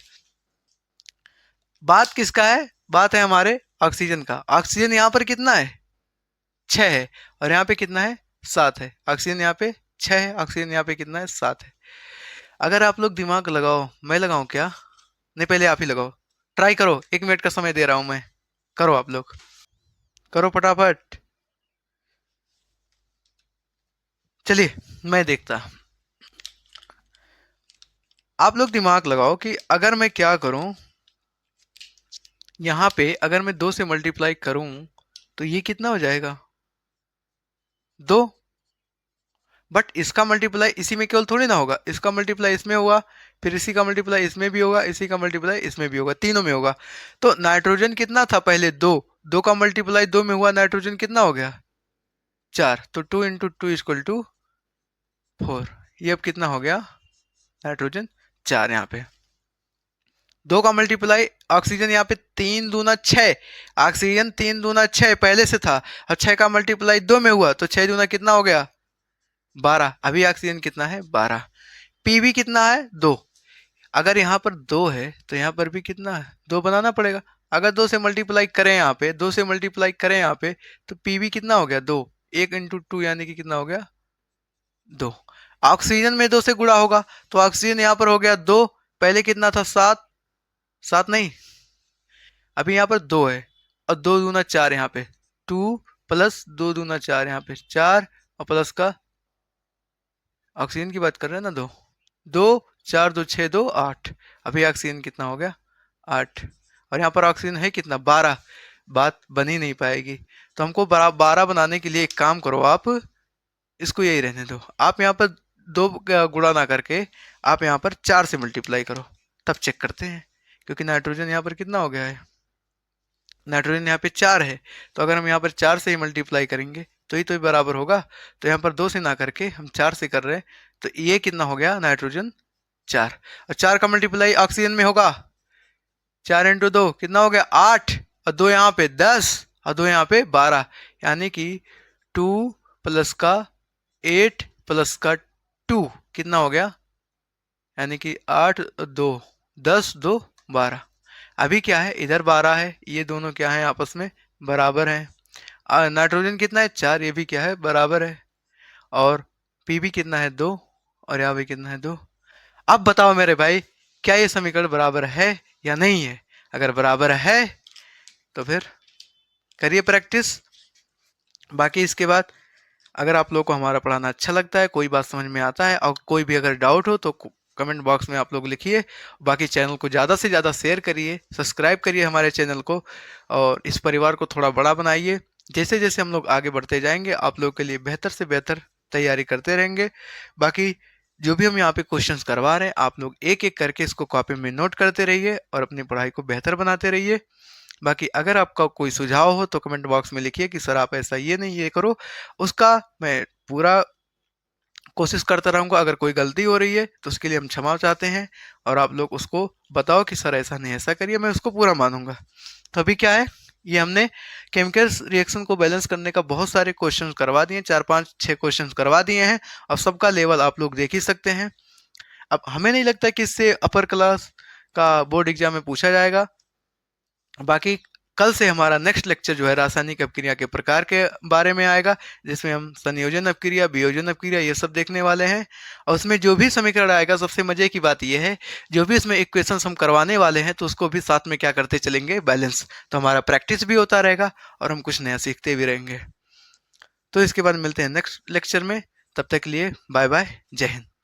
बात किसका है, बात है हमारे ऑक्सीजन का। ऑक्सीजन यहाँ पर कितना है 6 है, और यहाँ पे कितना है 7 है। ऑक्सीजन यहाँ पे 6 है, ऑक्सीजन यहाँ पे कितना है 7 है। अगर आप लोग दिमाग लगाओ, मैं लगाऊं क्या, नहीं पहले आप ही लगाओ, ट्राई करो, 1 मिनट का समय दे रहा हूं मैं, करो आप लोग, करो फटाफट। चलिए मैं देखता, आप लोग दिमाग लगाओ कि अगर मैं क्या करूं, यहाँ पे अगर मैं 2 से मल्टीप्लाई करूं तो ये कितना हो जाएगा 2, बट इसका मल्टीप्लाई इसी में केवल थोड़ी ना होगा, इसका मल्टीप्लाई इसमें होगा, फिर इसी का मल्टीप्लाई इसमें भी होगा, इसी का मल्टीप्लाई इसमें भी होगा, तीनों में होगा। तो नाइट्रोजन कितना था पहले 2, 2 का मल्टीप्लाई 2 में हुआ, नाइट्रोजन कितना हो गया 4, तो 2 इंटू टू इक्वल टू 4। ये अब कितना हो गया नाइट्रोजन 4, यहाँ पे 2 का मल्टीप्लाई ऑक्सीजन यहाँ पे 3 दूना 6, ऑक्सीजन 3 दूना 6 पहले से था, और 6 का मल्टीप्लाई 2 में हुआ, तो 6 दूना कितना हो गया 12, अभी ऑक्सीजन कितना है 12। पीवी कितना है 2, अगर यहाँ पर 2 है तो यहाँ पर भी कितना है 2 बनाना पड़ेगा। अगर 2 से मल्टीप्लाई करें यहाँ पे, 2 से मल्टीप्लाई करें यहाँ पे, तो पीवी कितना हो गया 2, 1 इंटू टू यानी कि कितना हो गया 2। ऑक्सीजन में 2 से गुणा होगा, तो ऑक्सीजन यहाँ पर हो गया 2, पहले कितना था 7, 7 नहीं, अभी यहाँ पर 2 है, और 2 दूना 4 यहाँ पे, 2 प्लस 2 दूना 4 यहाँ पे 4, और प्लस का ऑक्सीजन की बात कर रहे हैं ना 2, 2 4 2 6 2 8, अभी ऑक्सीजन कितना हो गया 8, और यहाँ पर ऑक्सीजन है कितना 12, बात बन ही नहीं पाएगी। तो हमको 12 बनाने के लिए एक काम करो आप, इसको यही रहने दो, आप यहाँ पर 2 गुणा ना करके आप यहाँ पर 4 से मल्टीप्लाई करो, तब चेक करते हैं, क्योंकि नाइट्रोजन यहाँ पर कितना हो गया है, नाइट्रोजन यहाँ पे 4 है, तो अगर हम यहाँ पर 4 से ही मल्टीप्लाई करेंगे तो ही बराबर होगा। तो यहाँ पर 2 से ना करके हम 4 से कर रहे हैं, तो ये कितना हो गया नाइट्रोजन 4, और 4 का मल्टीप्लाई ऑक्सीजन में होगा, 4 इंटू 2 कितना हो गया 8, और 2 यहाँ पे 10, और 2 यहाँ पे 12, यानी कि 2 प्लस का 8 प्लस का 2 कितना हो गया, यानी कि 8 2 10 2 12। अभी क्या है इधर 12 है, ये दोनों क्या है आपस में बराबर हैं। नाइट्रोजन कितना है 4, ये भी क्या है बराबर है, और पीबी कितना है 2, और यहाँ भी कितना है 2। अब बताओ मेरे भाई, क्या ये समीकरण बराबर है या नहीं है। अगर बराबर है तो फिर करिए प्रैक्टिस। बाकी इसके बाद अगर आप लोग को हमारा पढ़ाना अच्छा लगता है, कोई बात समझ में आता है, और कोई भी अगर डाउट हो तो कमेंट बॉक्स में आप लोग लिखिए। बाकी चैनल को ज़्यादा से ज़्यादा शेयर करिए, सब्सक्राइब करिए हमारे चैनल को, और इस परिवार को थोड़ा बड़ा बनाइए। जैसे जैसे हम लोग आगे बढ़ते जाएंगे आप लोग के लिए बेहतर से बेहतर तैयारी करते रहेंगे। बाकी जो भी हम यहाँ पे क्वेश्चंस करवा रहे हैं आप लोग एक एक करके इसको कॉपी में नोट करते रहिए और अपनी पढ़ाई को बेहतर बनाते रहिए। बाकी अगर आपका कोई सुझाव हो तो कमेंट बॉक्स में लिखिए कि सर आप ऐसा ये नहीं ये करो, उसका मैं पूरा कोशिश करता रहूँगा। अगर कोई गलती हो रही है तो उसके लिए हम क्षमा चाहते हैं, और आप लोग उसको बताओ कि सर ऐसा नहीं ऐसा करिए, मैं उसको पूरा मानूंगा। तो अभी क्या है, ये हमने केमिकल रिएक्शन को बैलेंस करने का बहुत सारे क्वेश्चन करवा दिए, 4 5 6 क्वेश्चन करवा दिए हैं, और सबका लेवल आप लोग देख ही सकते हैं। अब हमें नहीं लगता कि इससे अपर क्लास का बोर्ड एग्जाम में पूछा जाएगा। बाकी कल से हमारा नेक्स्ट लेक्चर जो है रासायनिक अपक्रिया के प्रकार के बारे में आएगा, जिसमें हम संयोजन अपक्रिया, वियोजन अपक्रिया ये सब देखने वाले हैं। और उसमें जो भी समीकरण आएगा, सबसे मजे की बात यह है, जो भी इसमें इक्वेशंस हम करवाने वाले हैं तो उसको भी साथ में क्या करते चलेंगे, बैलेंस। तो हमारा प्रैक्टिस भी होता रहेगा और हम कुछ नया सीखते भी रहेंगे। तो इसके बाद मिलते हैं नेक्स्ट लेक्चर में। तब तक के लिए बाय बाय, जय हिंद।